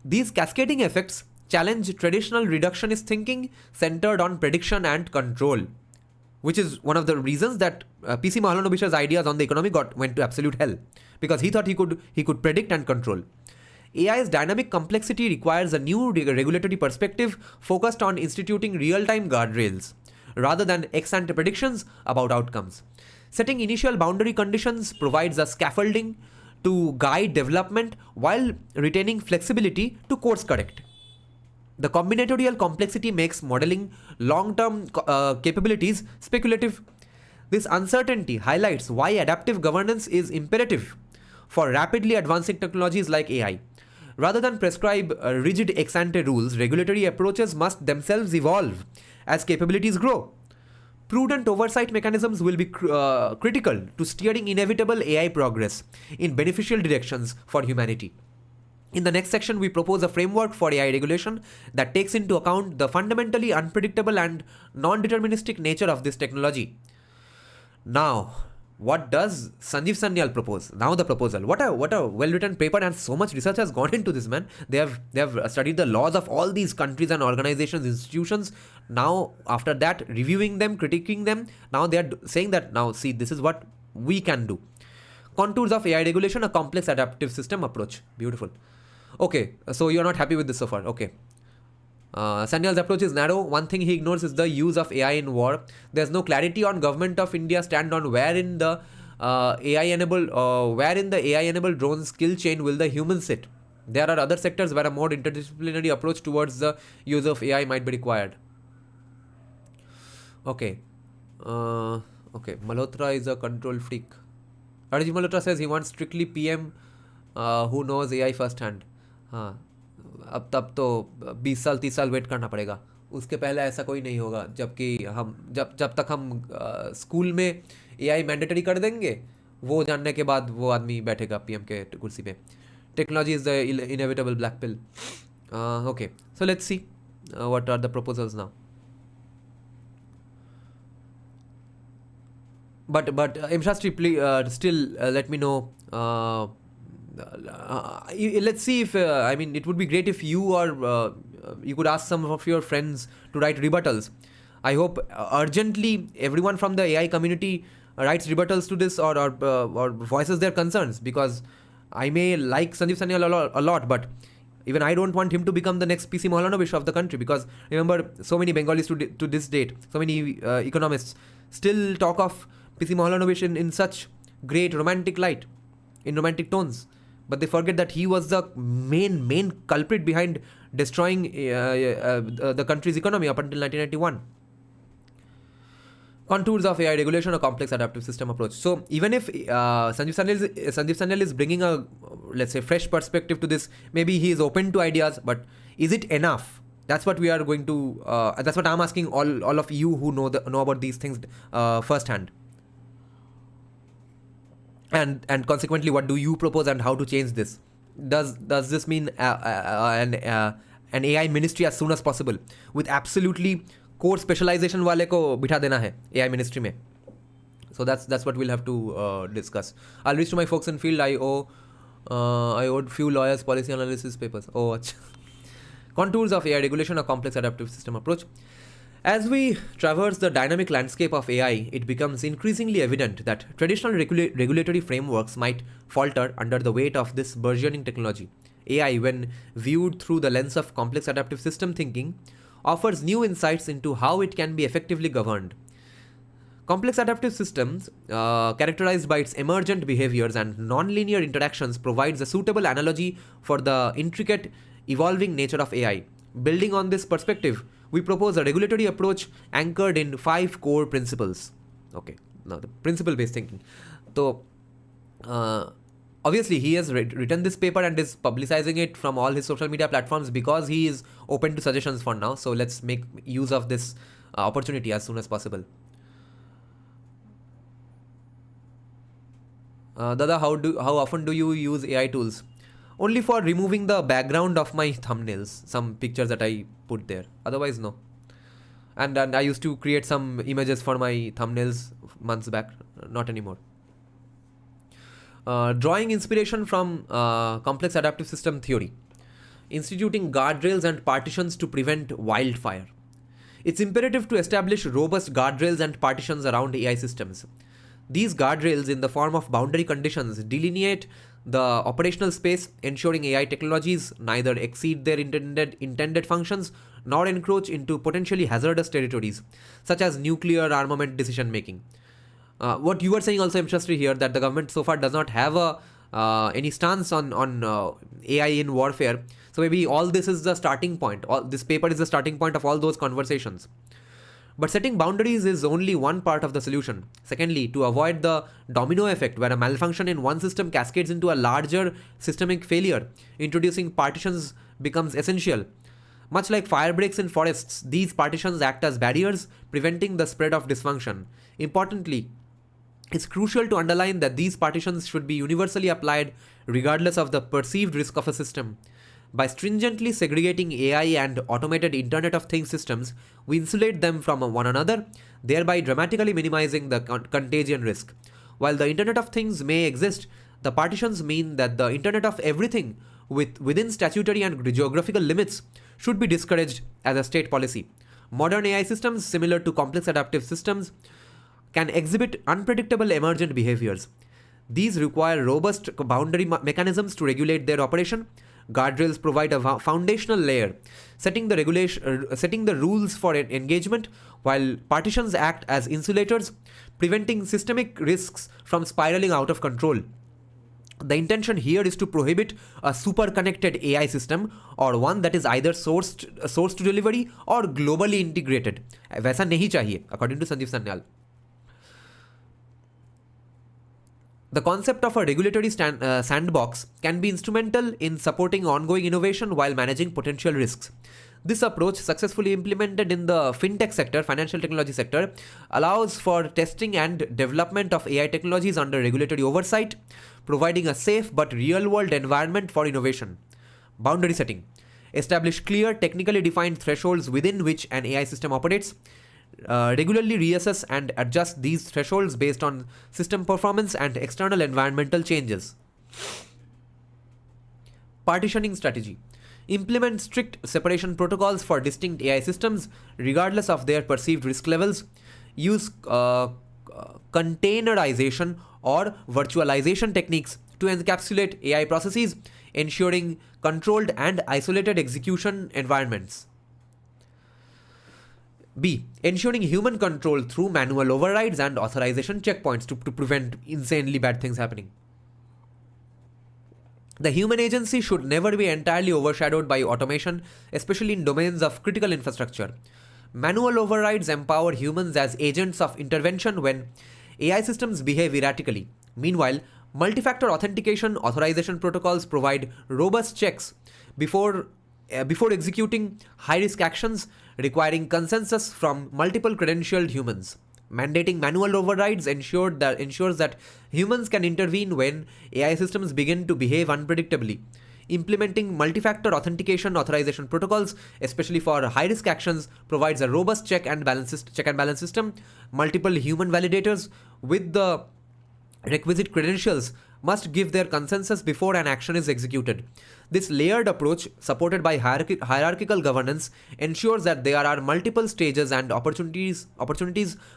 These cascading effects challenge traditional reductionist thinking centered on prediction and control, which is one of the reasons that PC Mahalanobisha's ideas on the economy went to absolute hell, because he thought he could predict and control. AI's dynamic complexity requires a new regulatory perspective focused on instituting real-time guardrails, rather than ex-ante predictions about outcomes. Setting initial boundary conditions provides a scaffolding to guide development while retaining flexibility to course correct. The combinatorial complexity makes modeling long-term capabilities speculative. This uncertainty highlights why adaptive governance is imperative for rapidly advancing technologies like AI. Rather than prescribe rigid ex-ante rules, regulatory approaches must themselves evolve as capabilities grow. Prudent oversight mechanisms will be critical to steering inevitable AI progress in beneficial directions for humanity. In the next section, we propose a framework for AI regulation that takes into account the fundamentally unpredictable and non-deterministic nature of this technology. Now, what does Sanjeev Sanyal propose? Now the proposal. What a well-written paper, and so much research has gone into this, man. They have studied the laws of all these countries and organizations, institutions. Now, after that, reviewing them, critiquing them. Now they are saying that, now see, this is what we can do. Contours of AI regulation, a complex adaptive system approach. Beautiful. Okay, so you're not happy with this so far. Okay. Sanyal's approach is narrow. One thing he ignores is the use of AI in war. There's no clarity on government of India stand on where in the AI-enabled drone skill chain will the human sit. There are other sectors where a more interdisciplinary approach towards the use of AI might be required. Okay. Malhotra is a control freak. Arjun Malhotra says he wants strictly PM who knows AI first hand. हाँ, अब तब तो 20 साल 30 साल wait करना पड़ेगा. उसके पहले ऐसा कोई नहीं होगा, जबकि हम जब तक हम स्कूल में AI मैंडेटरी कर देंगे, वो जानने के बाद वो आदमी बैठेगा PM के कुर्सी पे. Technology is the inevitable black pill. Okay, so let's see what are the proposals now. But M. Shastri, please, still let me know. Let's see if it would be great if you or you could ask some of your friends to write rebuttals. I hope urgently everyone from the AI community writes rebuttals to this or voices their concerns, because I may like Sanjeev Sanyal a lot, but even I don't want him to become the next PC Mahalanobisha of the country, because remember, so many Bengalis to this date, so many economists still talk of PC Mahalanobisha in such great romantic light in romantic tones, but they forget that he was the main culprit behind destroying the country's economy up until 1991. Contours of AI regulation, a complex adaptive system approach. So even if Sanjeev Sanyal is bringing a, let's say, fresh perspective to this, maybe he is open to ideas, but is it enough? That's what we are going to. That's what I'm asking all of you who know about these things firsthand. And consequently, what do you propose and how to change this? Does this mean an AI ministry as soon as possible with absolutely core specialization वाले को बिठा देना है AI ministry में? So that's what we'll have to discuss. I'll reach to my folks in field. I owed few lawyers policy analysis papers. Oh, achha. Contours of AI regulation, a complex adaptive system approach. As we traverse the dynamic landscape of AI, it becomes increasingly evident that traditional regulatory frameworks might falter under the weight of this burgeoning technology. AI, when viewed through the lens of complex adaptive system thinking, offers new insights into how it can be effectively governed. Complex adaptive systems, characterized by its emergent behaviors and non-linear interactions, provides a suitable analogy for the intricate, evolving nature of AI. Building on this perspective, we propose a regulatory approach anchored in 5 core principles. Okay, now the principle-based thinking. So, obviously, he has written this paper and is publicizing it from all his social media platforms because he is open to suggestions for now. So let's make use of this opportunity as soon as possible. Dada, how often do you use AI tools? Only for removing the background of my thumbnails, some pictures that I put there. Otherwise, no. And I used to create some images for my thumbnails months back. Not anymore. Drawing inspiration from complex adaptive system theory. Instituting guardrails and partitions to prevent wildfire. It's imperative to establish robust guardrails and partitions around AI systems. These guardrails, in the form of boundary conditions, delineate the operational space, ensuring AI technologies neither exceed their intended functions nor encroach into potentially hazardous territories, such as nuclear armament decision making. What you were saying also, Shastri, here, that the government so far does not have any stance on AI in warfare. So maybe all this is the starting point. This paper is the starting point of all those conversations. But setting boundaries is only one part of the solution. Secondly, to avoid the domino effect where a malfunction in one system cascades into a larger systemic failure, introducing partitions becomes essential. Much like fire breaks in forests, these partitions act as barriers, preventing the spread of dysfunction. Importantly, it's crucial to underline that these partitions should be universally applied regardless of the perceived risk of a system. By stringently segregating AI and automated Internet of Things systems, we insulate them from one another, thereby dramatically minimizing the contagion risk. While the Internet of Things may exist, the partitions mean that the Internet of Everything within statutory and geographical limits should be discouraged as a state policy. Modern AI systems, similar to complex adaptive systems, can exhibit unpredictable emergent behaviors. These require robust boundary mechanisms to regulate their operation. Guardrails provide a foundational layer, setting the rules for engagement, while partitions act as insulators, preventing systemic risks from spiraling out of control. The intention here is to prohibit a super-connected AI system or one that is either source to delivery or globally integrated. वैसा नहीं चाहिए, according to Sanjeev Sanyal. The concept of a regulatory sandbox can be instrumental in supporting ongoing innovation while managing potential risks. This approach, successfully implemented in the fintech sector, financial technology sector, allows for testing and development of AI technologies under regulatory oversight, providing a safe but real-world environment for innovation. Boundary setting. Establish clear, technically defined thresholds within which an AI system operates. Regularly reassess and adjust these thresholds based on system performance and external environmental changes. Partitioning strategy. Implement strict separation protocols for distinct AI systems, regardless of their perceived risk levels. Use containerization or virtualization techniques to encapsulate AI processes, ensuring controlled and isolated execution environments. B. Ensuring human control through manual overrides and authorization checkpoints to prevent insanely bad things happening. The human agency should never be entirely overshadowed by automation, especially in domains of critical infrastructure. Manual overrides empower humans as agents of intervention when AI systems behave erratically. Meanwhile, multi-factor authentication authorization protocols provide robust checks before executing high-risk actions requiring consensus from multiple credentialed humans. Mandating manual overrides ensures that humans can intervene when AI systems begin to behave unpredictably. Implementing multi-factor authentication authorization protocols, especially for high-risk actions, provides a robust check and balance system. Multiple human validators with the requisite credentials must give their consensus before an action is executed. This layered approach, supported by hierarchical governance, ensures that there are multiple stages and opportunities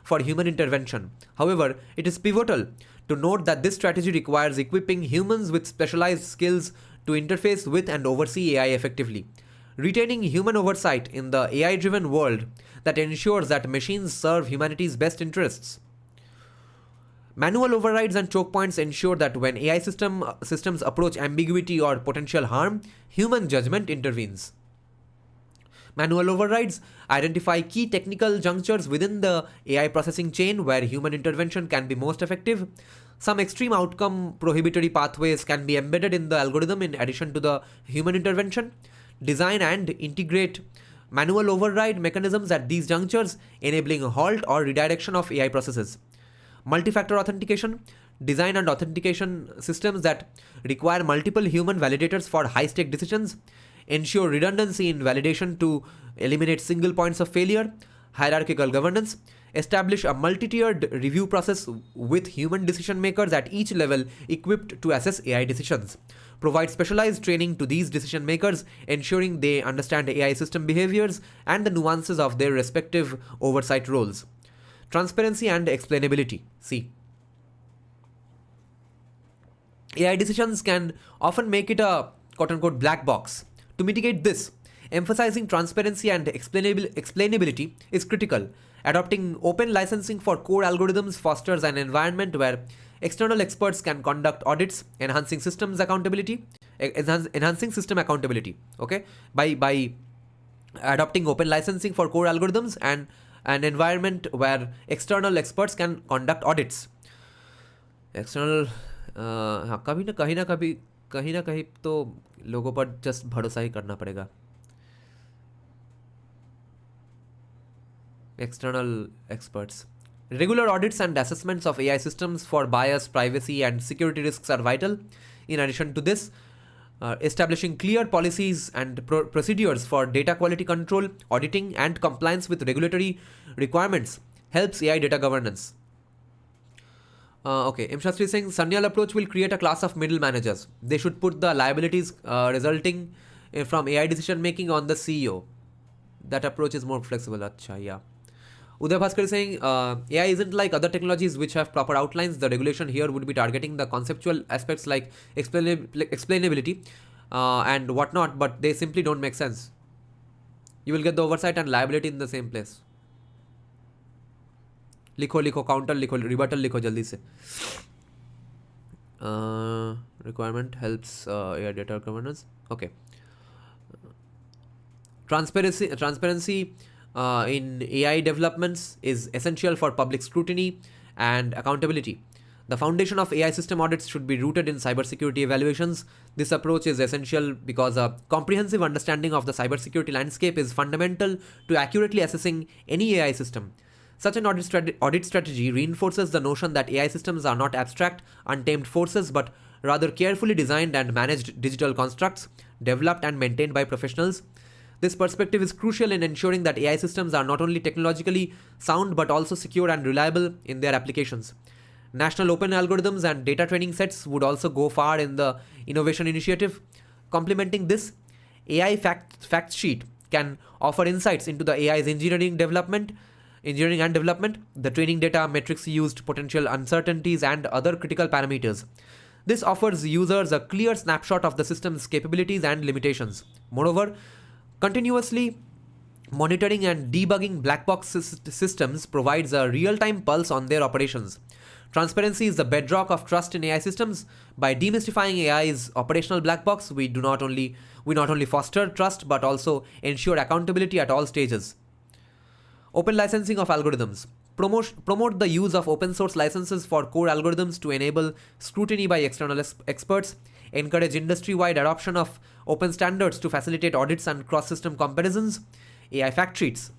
for human intervention. However, it is pivotal to note that this strategy requires equipping humans with specialized skills to interface with and oversee AI effectively. Retaining human oversight in the AI-driven world that ensures that machines serve humanity's best interests. Manual overrides and choke points ensure that when AI systems approach ambiguity or potential harm, human judgment intervenes. Manual overrides identify key technical junctures within the AI processing chain where human intervention can be most effective. Some extreme outcome prohibitory pathways can be embedded in the algorithm in addition to the human intervention. Design and integrate manual override mechanisms at these junctures, enabling a halt or redirection of AI processes. Multi-factor authentication, design and authentication systems that require multiple human validators for high-stake decisions, ensure redundancy in validation to eliminate single points of failure, hierarchical governance, establish a multi-tiered review process with human decision makers at each level equipped to assess AI decisions, provide specialized training to these decision makers, ensuring they understand AI system behaviors and the nuances of their respective oversight roles. Transparency and explainability. C. AI decisions can often make it a quote-unquote black box. To mitigate this, emphasizing transparency and explainability is critical. Adopting open licensing for core algorithms fosters an environment where external experts can conduct audits, enhancing system accountability. Okay, by adopting open licensing for core algorithms and an environment where external experts can conduct audits. External हाँ कहीं ना कहीं तो लोगों पर just भरोसा ही करना पड़ेगा. External experts. Regular audits and assessments of AI systems for bias, privacy, and security risks are vital. In addition to this, establishing clear policies and procedures for data quality control, auditing, and compliance with regulatory requirements helps AI data governance. Okay, M. Shastri is saying Sanyal approach will create a class of middle managers. They should put the liabilities resulting from AI decision making on the CEO. That approach is more flexible. Achha, yeah. Uday Bhaskar is saying AI isn't like other technologies which have proper outlines. The regulation here would be targeting the conceptual aspects like explainability and whatnot, but they simply don't make sense. You will get the oversight and liability in the same place. लिखो counter लिखो rebuttal लिखो जल्दी से. Requirement helps AI data governance. Okay. Transparency in AI developments is essential for public scrutiny and accountability. The foundation of AI system audits should be rooted in cybersecurity evaluations. This approach is essential because a comprehensive understanding of the cybersecurity landscape is fundamental to accurately assessing any AI system. Such an audit strategy reinforces the notion that AI systems are not abstract, untamed forces, but rather carefully designed and managed digital constructs, developed and maintained by professionals. This perspective is crucial in ensuring that AI systems are not only technologically sound but also secure and reliable in their applications. National open algorithms and data training sets would also go far in the innovation initiative. Complementing this, AI fact sheet can offer insights into the AI's engineering and development, the training data, metrics used, potential uncertainties, and other critical parameters. This offers users a clear snapshot of the system's capabilities and limitations. Moreover, continuously Monitoring and debugging black box systems provides a real-time pulse on their operations. Transparency is the bedrock of trust in AI systems. By demystifying AI's operational black box, we not only foster trust but also ensure accountability at all stages. Open licensing of algorithms. Promote the use of open source licenses for core algorithms to enable scrutiny by external experts. Encourage industry-wide adoption of open standards to facilitate audits and cross-system comparisons. AI fact sheets.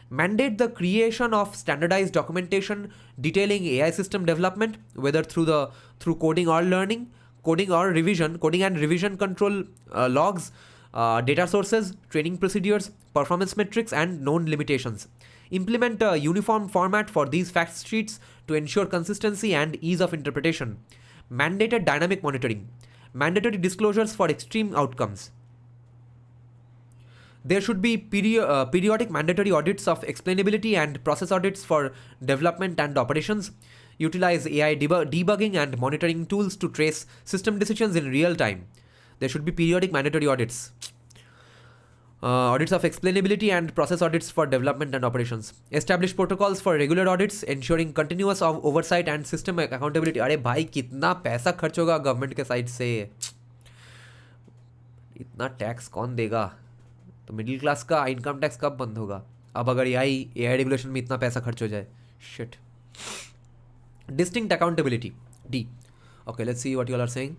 Mandate the creation of standardized documentation detailing AI system development, whether through coding or coding and revision control logs, data sources, training procedures, performance metrics, and known limitations. Implement a uniform format for these fact sheets to ensure consistency and ease of interpretation. Mandated dynamic monitoring. Mandatory disclosures for extreme outcomes. There should be periodic mandatory audits of explainability and process audits for development and operations. Utilize AI debugging and monitoring tools to trace system decisions in real time. There should be periodic mandatory audits. Audits of explainability and process audits for development and operations. Establish protocols for regular audits, ensuring continuous oversight and system accountability. अरे भाई कितना पैसा खर्च होगा government के side से, इतना tax कौन देगा? तो मिडिल क्लास का इनकम टैक्स कब बंद होगा? अब अगर एआई रेगुलेशन में इतना पैसा खर्च हो जाए. Shit. Distinct accountability. D. Okay, let's see what you all are saying.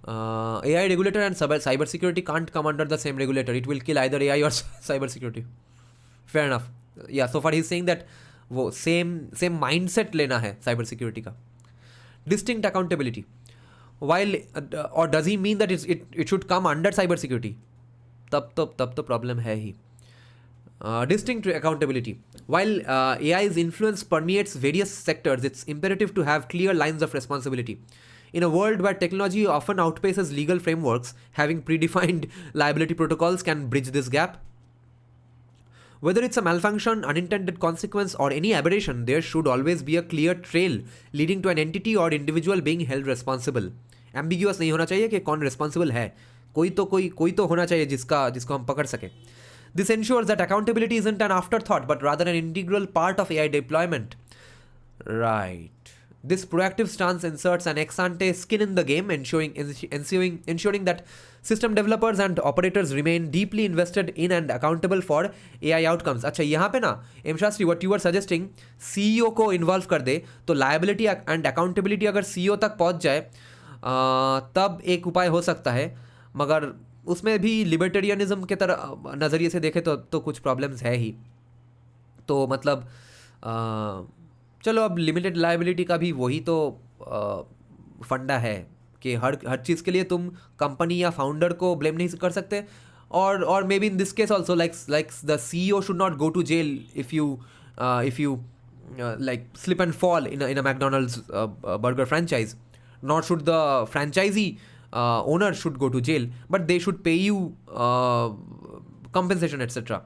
AI regulator and cyber security can't come under the same regulator. It will kill either AI or cyber security. Fair enough. Yeah, so far he's saying that वो same mindset लेना है cyber security का. Distinct accountability. While or does he mean that it should come under cyber security? तब तो problem है ही. Distinct accountability. While AI's influence permeates various sectors, it's imperative to have clear lines of responsibility. In a world where technology often outpaces legal frameworks, having predefined liability protocols can bridge this gap. Whether it's a malfunction, unintended consequence, or any aberration, there should always be a clear trail leading to an entity or individual being held responsible. Ambiguous नहीं होना चाहिए कि कौन responsible है. कोई तो होना चाहिए जिसको हम पकड़ सके. This ensures that accountability isn't an afterthought but rather an integral part of AI deployment. Right. This proactive stance inserts an ex-ante skin in the game, ensuring that system developers and operators remain deeply invested in and accountable for AI outcomes. अच्छा यहाँ पे ना M Shastri what you were suggesting CEO को involve कर दे तो liability and accountability अगर CEO तक पहुँच जाए तब एक उपाय हो सकता है, मगर उसमें भी लिबर्टेरियनिज्म के तरह नज़रिए से देखे तो कुछ प्रॉब्लम्स है ही. तो मतलब चलो अब लिमिटेड लायबिलिटी का भी वही तो फंडा है कि हर चीज़ के लिए तुम कंपनी या फाउंडर को ब्लेम नहीं कर सकते. और maybe in this case also like the CEO should not go to jail if you like slip and fall in a McDonald's burger franchise. Nor should the franchisee owner should go to jail, but they should pay you compensation etc.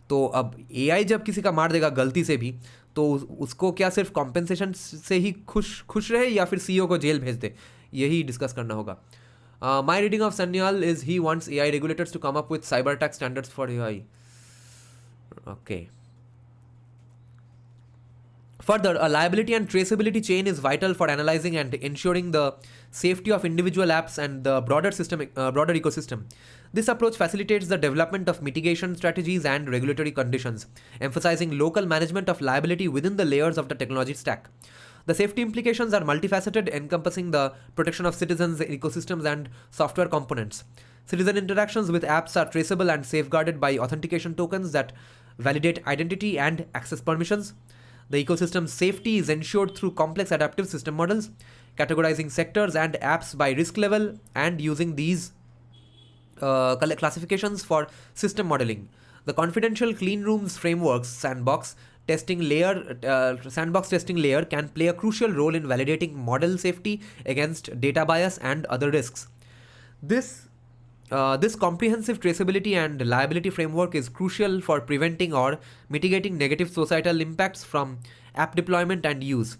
तो अब AI जब किसी का मार देगा गलती से भी तो उसको क्या सिर्फ कॉम्पेंसेशन से ही खुश रहे या फिर CEO को जेल भेज दे, यही डिस्कस करना होगा. My reading of Sanyal is he wants AI regulators to come up with cyber attack standards for AI. Okay. Further, a liability and traceability chain is vital for analyzing and ensuring the safety of individual apps and the broader ecosystem. This approach facilitates the development of mitigation strategies and regulatory conditions, emphasizing local management of liability within the layers of the technology stack. The safety implications are multifaceted, encompassing the protection of citizens, ecosystems, and software components. Citizen interactions with apps are traceable and safeguarded by authentication tokens that validate identity and access permissions. The ecosystem's safety is ensured through complex adaptive system models, categorizing sectors and apps by risk level and using these classifications for system modeling. The confidential clean rooms frameworks sandbox testing layer can play a crucial role in validating model safety against data bias and other risks. This comprehensive traceability and liability framework is crucial for preventing or mitigating negative societal impacts from app deployment and use.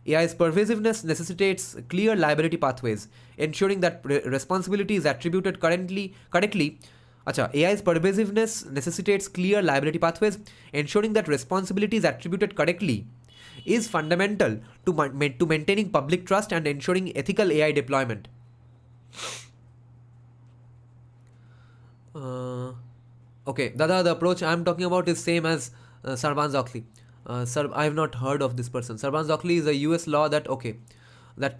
AI's pervasiveness necessitates clear liability pathways, ensuring that responsibility is attributed correctly Acha, AI's pervasiveness necessitates clear liability pathways. Ensuring that responsibility is attributed correctly is fundamental to maintaining public trust and ensuring ethical AI deployment. Okay, Dada, the approach I'm talking about is same as Sarban Zokli. Sir, I have not heard of this person. Sarban Zokli is a US law that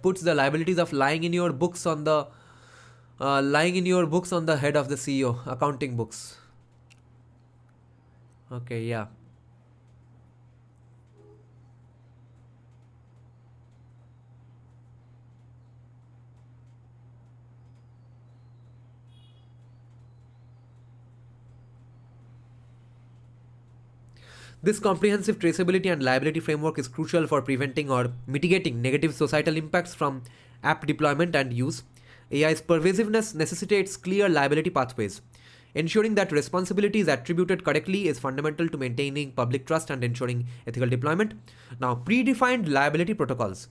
puts the liabilities of lying in your books on the head of the CEO, accounting books. Okay, yeah. This comprehensive traceability and liability framework is crucial for preventing or mitigating negative societal impacts from app deployment and use. AI's pervasiveness necessitates clear liability pathways. Ensuring that responsibility is attributed correctly is fundamental to maintaining public trust and ensuring ethical deployment. Now, predefined liability protocols.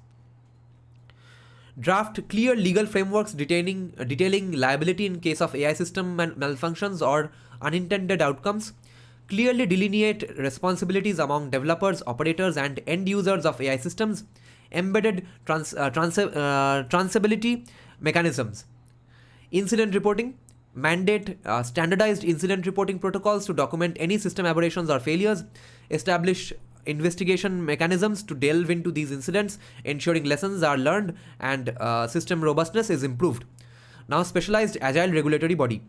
Draft clear legal frameworks detailing liability in case of AI system malfunctions or unintended outcomes. Clearly delineate responsibilities among developers, operators, and end users of AI systems. Embedded traceability mechanisms. Incident reporting. Mandate standardized incident reporting protocols to document any system aberrations or failures. Establish investigation mechanisms to delve into these incidents, ensuring lessons are learned and system robustness is improved. Now, specialized agile regulatory body.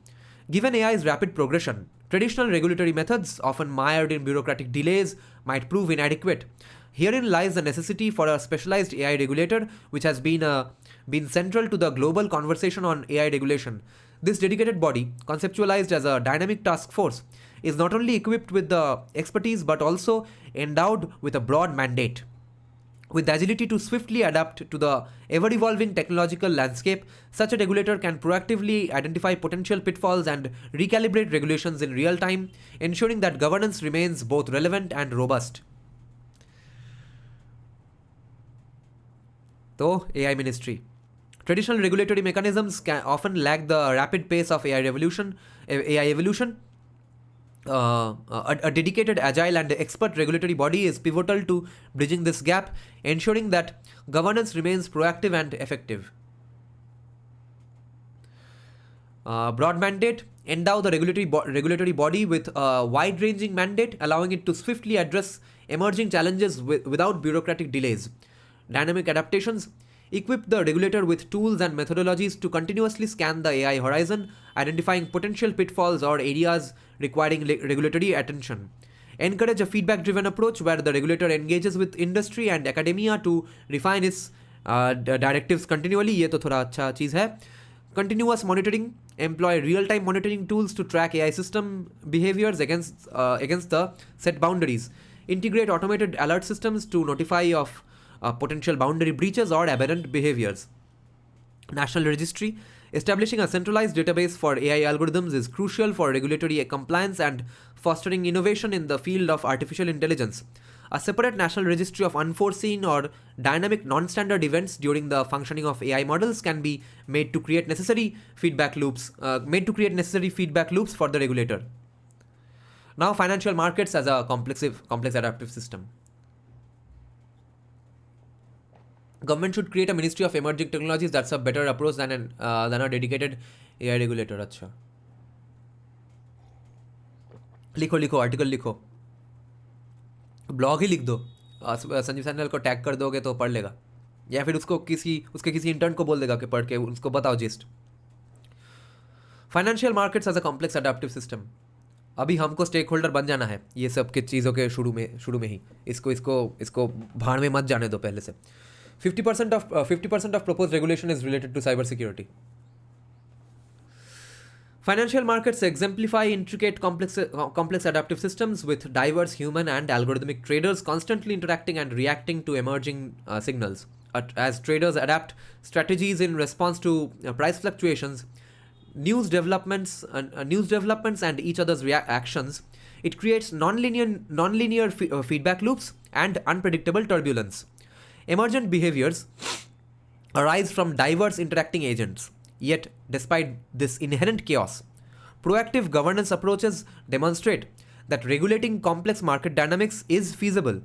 Given AI's rapid progression, traditional regulatory methods, often mired in bureaucratic delays, might prove inadequate. Herein lies the necessity for a specialized AI regulator, which has been central to the global conversation on AI regulation. This dedicated body, conceptualized as a dynamic task force, is not only equipped with the expertise but also endowed with a broad mandate. With the agility to swiftly adapt to the ever-evolving technological landscape, such a regulator can proactively identify potential pitfalls and recalibrate regulations in real time, ensuring that governance remains both relevant and robust. So, AI ministry. Traditional regulatory mechanisms can often lack the rapid pace of AI evolution. A dedicated, agile, and expert regulatory body is pivotal to bridging this gap, ensuring that governance remains proactive and effective. Broad mandate. Endow the regulatory body with a wide-ranging mandate, allowing it to swiftly address emerging challenges without bureaucratic delays. Dynamic adaptations. Equip the regulator with tools and methodologies to continuously scan the AI horizon, identifying potential pitfalls or areas requiring regulatory attention. Encourage a feedback-driven approach where the regulator engages with industry and academia to refine its directives continually. ये तो थोड़ा अच्छा चीज़ है. Continuous monitoring. Employ real-time monitoring tools to track AI system behaviors against the set boundaries. Integrate automated alert systems to notify of potential boundary breaches or aberrant behaviors. National Registry. Establishing a centralized database for AI algorithms is crucial for regulatory compliance and fostering innovation in the field of artificial intelligence. A separate national registry of unforeseen or dynamic non-standard events during the functioning of AI models can be made to create necessary feedback loops for the regulator. Now, financial markets as a complex adaptive system. Government should create a ministry of emerging technologies. That's a better approach than a dedicated AI regulator. अच्छा लिखो article लिखो, blog ही लिख दो, संजीव सैन्याल को tag कर दोगे तो पढ़ लेगा, या फिर उसके किसी इंटर्न को बोल देगा कि पढ़ के उसको बताओ gist. Financial markets as a complex adaptive system. अभी हमको स्टेक होल्डर बन जाना है ये सब के चीज़ों के शुरू में ही. इसको भाड़ में मत जाने दो पहले से. 50% of proposed regulation is related to cybersecurity. Financial markets exemplify intricate, complex adaptive systems with diverse human and algorithmic traders constantly interacting and reacting to emerging signals. As traders adapt strategies in response to price fluctuations, news developments and each other's actions, it creates non-linear feedback loops and unpredictable turbulence. Emergent behaviors arise from diverse interacting agents. Yet, despite this inherent chaos, Proactive governance approaches demonstrate that regulating complex market dynamics is feasible.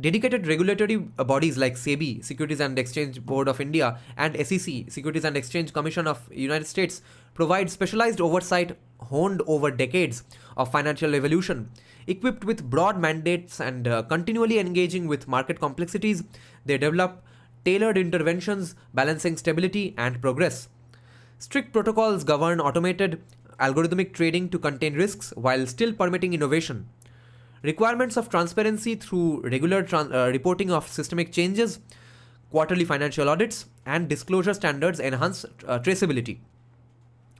Dedicated regulatory bodies like SEBI, Securities and Exchange Board of India, and SEC, Securities and Exchange Commission of United States, provide specialized oversight honed over decades of financial evolution. Equipped with broad mandates and continually engaging with market complexities, they develop tailored interventions balancing stability and progress. Strict protocols govern automated algorithmic trading to contain risks while still permitting innovation. Requirements of transparency through regular reporting of systemic changes, quarterly financial audits, and disclosure standards enhance traceability.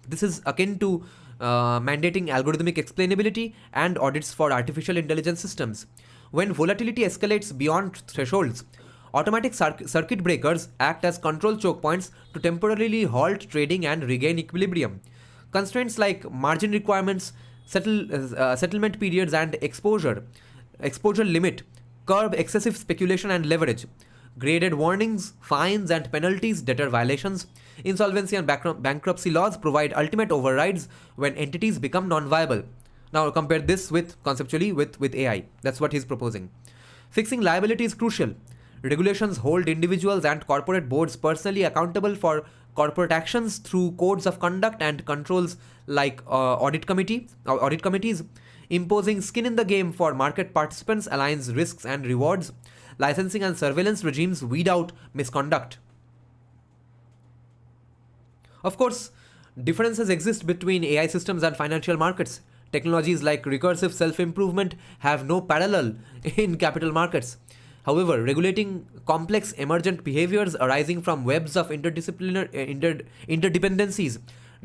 This is akin to mandating algorithmic explainability and audits for artificial intelligence systems. When volatility escalates beyond thresholds, automatic circuit breakers act as control choke points to temporarily halt trading and regain equilibrium. Constraints like margin requirements, settlement periods, and exposure limit curb excessive speculation and leverage. Graded warnings, fines, and penalties deter violations. Insolvency and bankruptcy laws provide ultimate overrides when entities become non-viable. Now compare this conceptually with AI. That's what he's proposing. Fixing liability is crucial. Regulations hold individuals and corporate boards personally accountable for corporate actions through codes of conduct and controls like audit committees. Imposing skin in the game for market participants aligns risks and rewards. Licensing and surveillance regimes weed out misconduct. Of course, differences exist between AI systems and financial markets. Technologies like recursive self-improvement have no parallel in capital markets. However, regulating complex emergent behaviors arising from webs of interdependencies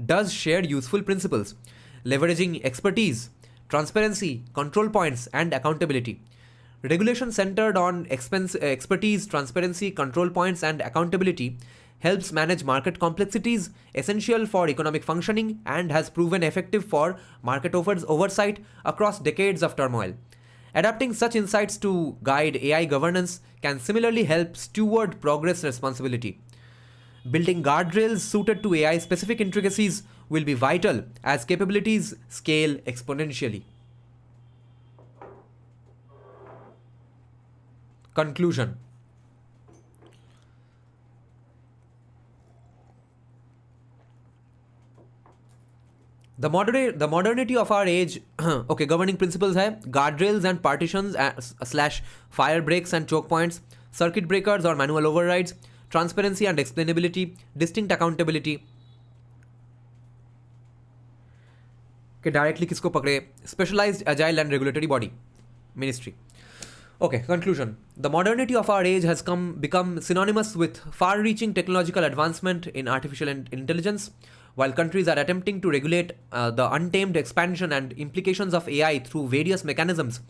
does share useful principles, leveraging expertise, transparency, control points, and accountability. Regulation centered on expertise, transparency, control points, and accountability helps manage market complexities essential for economic functioning and has proven effective for market oversight across decades of turmoil. Adapting such insights to guide AI governance can similarly help steward progress responsibility. Building guardrails suited to AI specific intricacies will be vital as capabilities scale exponentially. Conclusion. The modernity of our age, okay, governing principles hai guardrails and partitions / fire breaks and choke points, circuit breakers or manual overrides, transparency and explainability, distinct accountability. Okay, directly किसको पकड़े? Specialized, agile and regulatory body, ministry. Okay, conclusion. The modernity of our age has become synonymous with far-reaching technological advancement in artificial intelligence. While countries are attempting to regulate the untamed expansion and implications of AI through various mechanisms,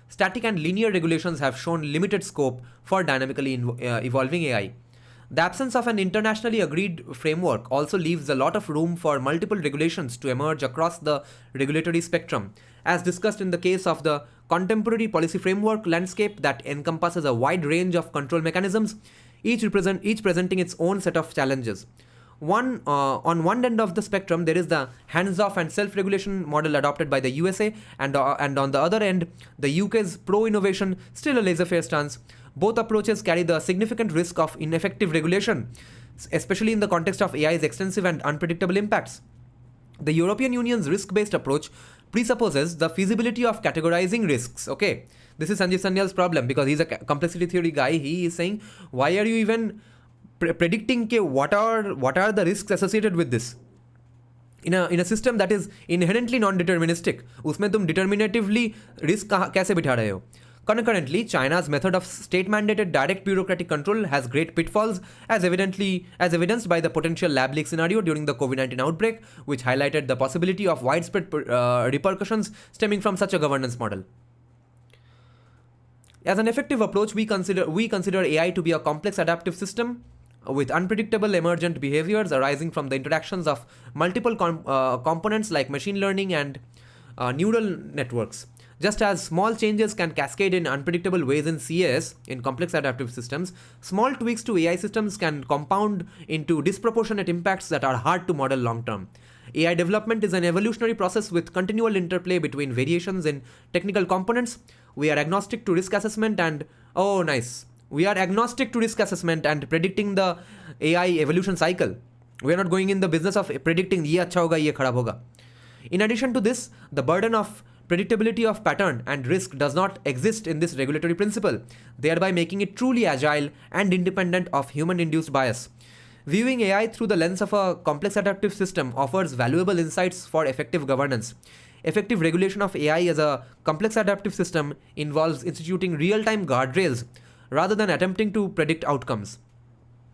static and linear regulations have shown limited scope for dynamically evolving AI. The absence of an internationally agreed framework also leaves a lot of room for multiple regulations to emerge across the regulatory spectrum, as discussed in the case of the contemporary policy framework landscape that encompasses a wide range of control mechanisms, each presenting its own set of challenges. On one end of the spectrum, there is the hands-off and self-regulation model adopted by the USA, and on the other end, the UK's pro-innovation, still a laissez-faire stance. Both approaches carry the significant risk of ineffective regulation, especially in the context of AI's extensive and unpredictable impacts. The European Union's risk-based approach presupposes the feasibility of categorizing risks. Okay, this is Sanjeev Sanyal's problem because he's a complexity theory guy. He is saying, why are you even predicting what are the risks associated with this? In a system that is inherently non-deterministic, उसमें तुम determinatively risk कैसे बिठा रहे हो? Concurrently, China's method of state-mandated direct bureaucratic control has great pitfalls, as evidenced by the potential lab leak scenario during the COVID-19 outbreak, which highlighted the possibility of widespread repercussions stemming from such a governance model. As an effective approach, we consider AI to be a complex adaptive system with unpredictable emergent behaviors arising from the interactions of multiple components like machine learning and neural networks. Just as small changes can cascade in unpredictable ways in CAS, in complex adaptive systems, small tweaks to AI systems can compound into disproportionate impacts that are hard to model long term. AI development is an evolutionary process with continual interplay between variations in technical components. We are agnostic to risk assessment and oh nice. We are agnostic to risk assessment and predicting the AI evolution cycle. We are not going in the business of predicting ye acha hoga, ye kharab hoga. In addition to this, the burden of predictability of pattern and risk does not exist in this regulatory principle, thereby making it truly agile and independent of human-induced bias. Viewing AI through the lens of a complex adaptive system offers valuable insights for effective governance. Effective regulation of AI as a complex adaptive system involves instituting real-time guardrails rather than attempting to predict outcomes.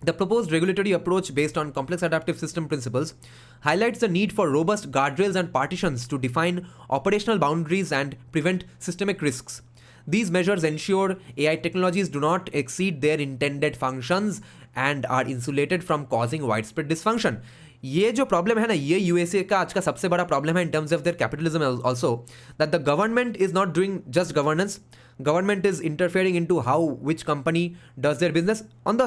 The proposed regulatory approach based on complex adaptive system principles highlights the need for robust guardrails and partitions to define operational boundaries and prevent systemic risks. These measures ensure AI technologies do not exceed their intended functions and are insulated from causing widespread dysfunction. ये जो problem है ना, ये USA का आज का सबसे बड़ा प्रॉब्लम है in terms of their capitalism also, that the government is not doing just governance. Government is interfering into how which company does their business. On the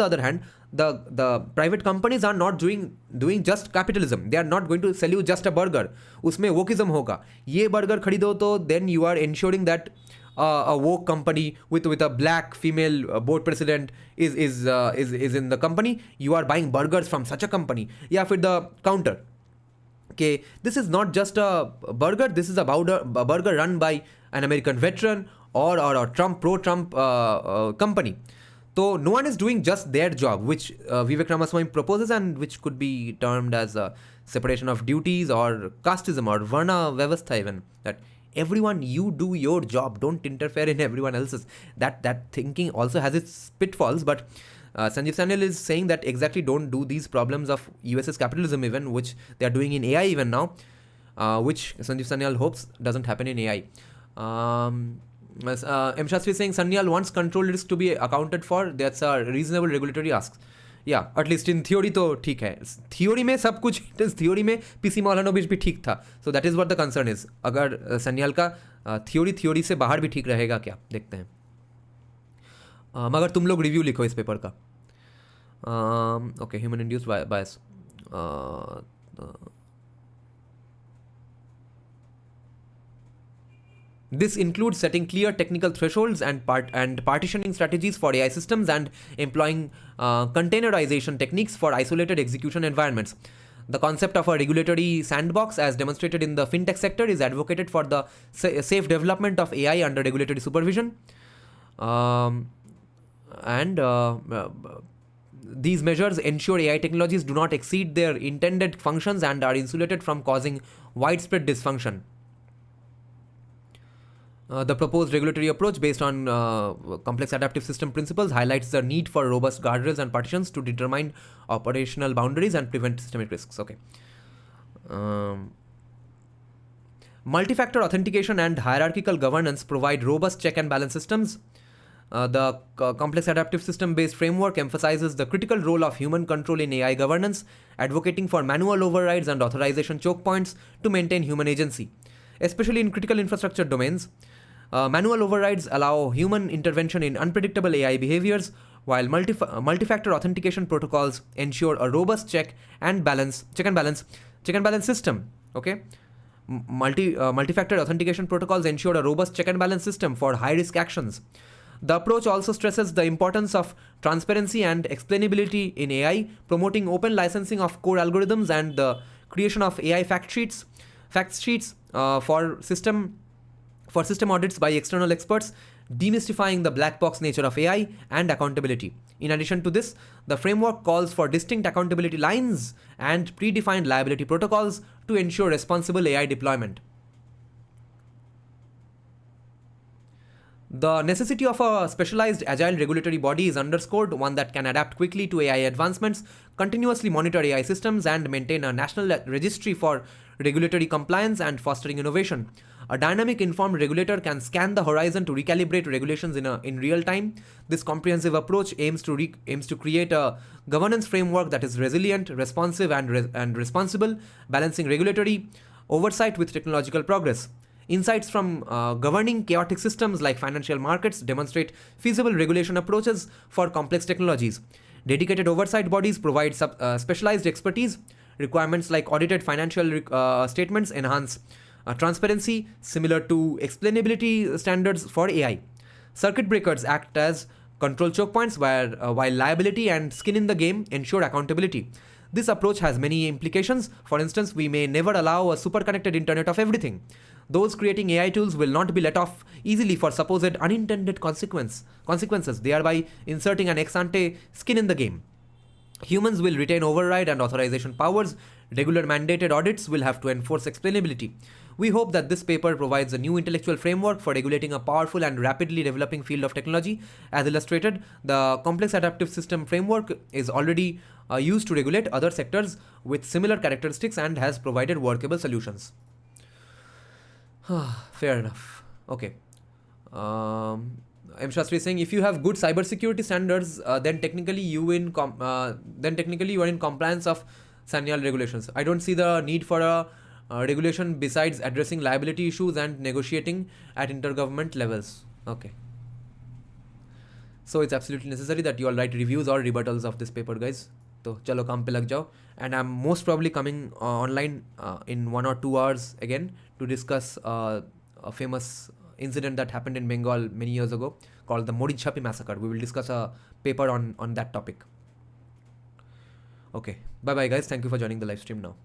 other hand, the private companies are not doing just capitalism. They are not going to sell you just a burger. उसमें wokeism होगा. ये burger खरीदो तो then you are ensuring that a woke company with a black female board president is in the company. You are buying burgers from such a company. या फिर the counter. Okay, this is not just a burger. This is about a burger run by an American veteran or a pro-Trump company. So no one is doing just their job, which Vivek Ramaswamy proposes and which could be termed as a separation of duties or casteism or varna vyavastha even. That everyone, you do your job, don't interfere in everyone else's. That thinking also has its pitfalls, but Sanjeev Sanyal is saying that exactly don't do these problems of US's capitalism even, which they are doing in AI even now, which Sanjeev Sanyal hopes doesn't happen in AI. M. Shastri is saying Sanyal wants control risk to be accounted for. That's a reasonable regulatory ask. Yeah, at least in theory तो ठीक है. Theory में सब कुछ, theory में PC मौलानोबिश भी ठीक था. So that is what the concern is. अगर सन्याल का theory से बाहर भी ठीक रहेगा क्या, देखते हैं. मगर तुम लोग रिव्यू लिखो इस पेपर का. Okay, human induced bias. This includes setting clear technical thresholds and partitioning strategies for AI systems and employing containerization techniques for isolated execution environments. The concept of a regulatory sandbox, as demonstrated in the fintech sector, is advocated for the safe development of AI under regulatory supervision. These measures ensure AI technologies do not exceed their intended functions and are insulated from causing widespread dysfunction. The proposed regulatory approach based on complex adaptive system principles highlights the need for robust guardrails and partitions to determine operational boundaries and prevent systemic risks. Okay. Multi-factor authentication and hierarchical governance provide robust check and balance systems. The complex adaptive system-based framework emphasizes the critical role of human control in AI governance, advocating for manual overrides and authorization choke points to maintain human agency, especially in critical infrastructure domains. Manual overrides allow human intervention in unpredictable AI behaviors, while multi-factor authentication protocols ensure a robust check and balance system. Okay, multi-factor authentication protocols ensure a robust check and balance system for high-risk actions. The approach also stresses the importance of transparency and explainability in AI, promoting open licensing of core algorithms and the creation of AI fact sheets for system audits by external experts, demystifying the black box nature of AI and accountability. In addition to this, the framework calls for distinct accountability lines and predefined liability protocols to ensure responsible AI deployment. The necessity of a specialized agile regulatory body is underscored, one that can adapt quickly to AI advancements, continuously monitor AI systems, and maintain a national registry for regulatory compliance and fostering innovation. A dynamic, informed regulator can scan the horizon to recalibrate regulations in real time. This comprehensive approach aims to create a governance framework that is resilient, responsive, and responsible, balancing regulatory oversight with technological progress. Insights from governing chaotic systems like financial markets demonstrate feasible regulation approaches for complex technologies. Dedicated oversight bodies provide specialized expertise, Requirements like audited financial statements enhance transparency, similar to explainability standards for AI. Circuit breakers act as control choke points while liability and skin in the game ensure accountability. This approach has many implications. For instance, we may never allow a super-connected internet of everything. Those creating AI tools will not be let off easily for supposed unintended consequences, thereby inserting an ex-ante skin in the game. Humans will retain override and authorization powers. Regular mandated audits will have to enforce explainability. We hope that this paper provides a new intellectual framework for regulating a powerful and rapidly developing field of technology. As illustrated, the complex adaptive system framework is already used to regulate other sectors with similar characteristics and has provided workable solutions. Fair enough. Okay. M. Shastri is saying if you have good cybersecurity standards, then technically you are in compliance of Sanyal regulations. I don't see the need for a regulation besides addressing liability issues and negotiating at intergovernment levels. Okay. So it's absolutely necessary that you all write reviews or rebuttals of this paper, guys. So chalo kaam pe lag jao. And I'm most probably coming online in 1 or 2 hours again to discuss a famous incident that happened in Bengal many years ago called the Morichapi massacre. We will discuss a paper on that topic. Okay. Bye bye, guys. Thank you for joining the live stream now.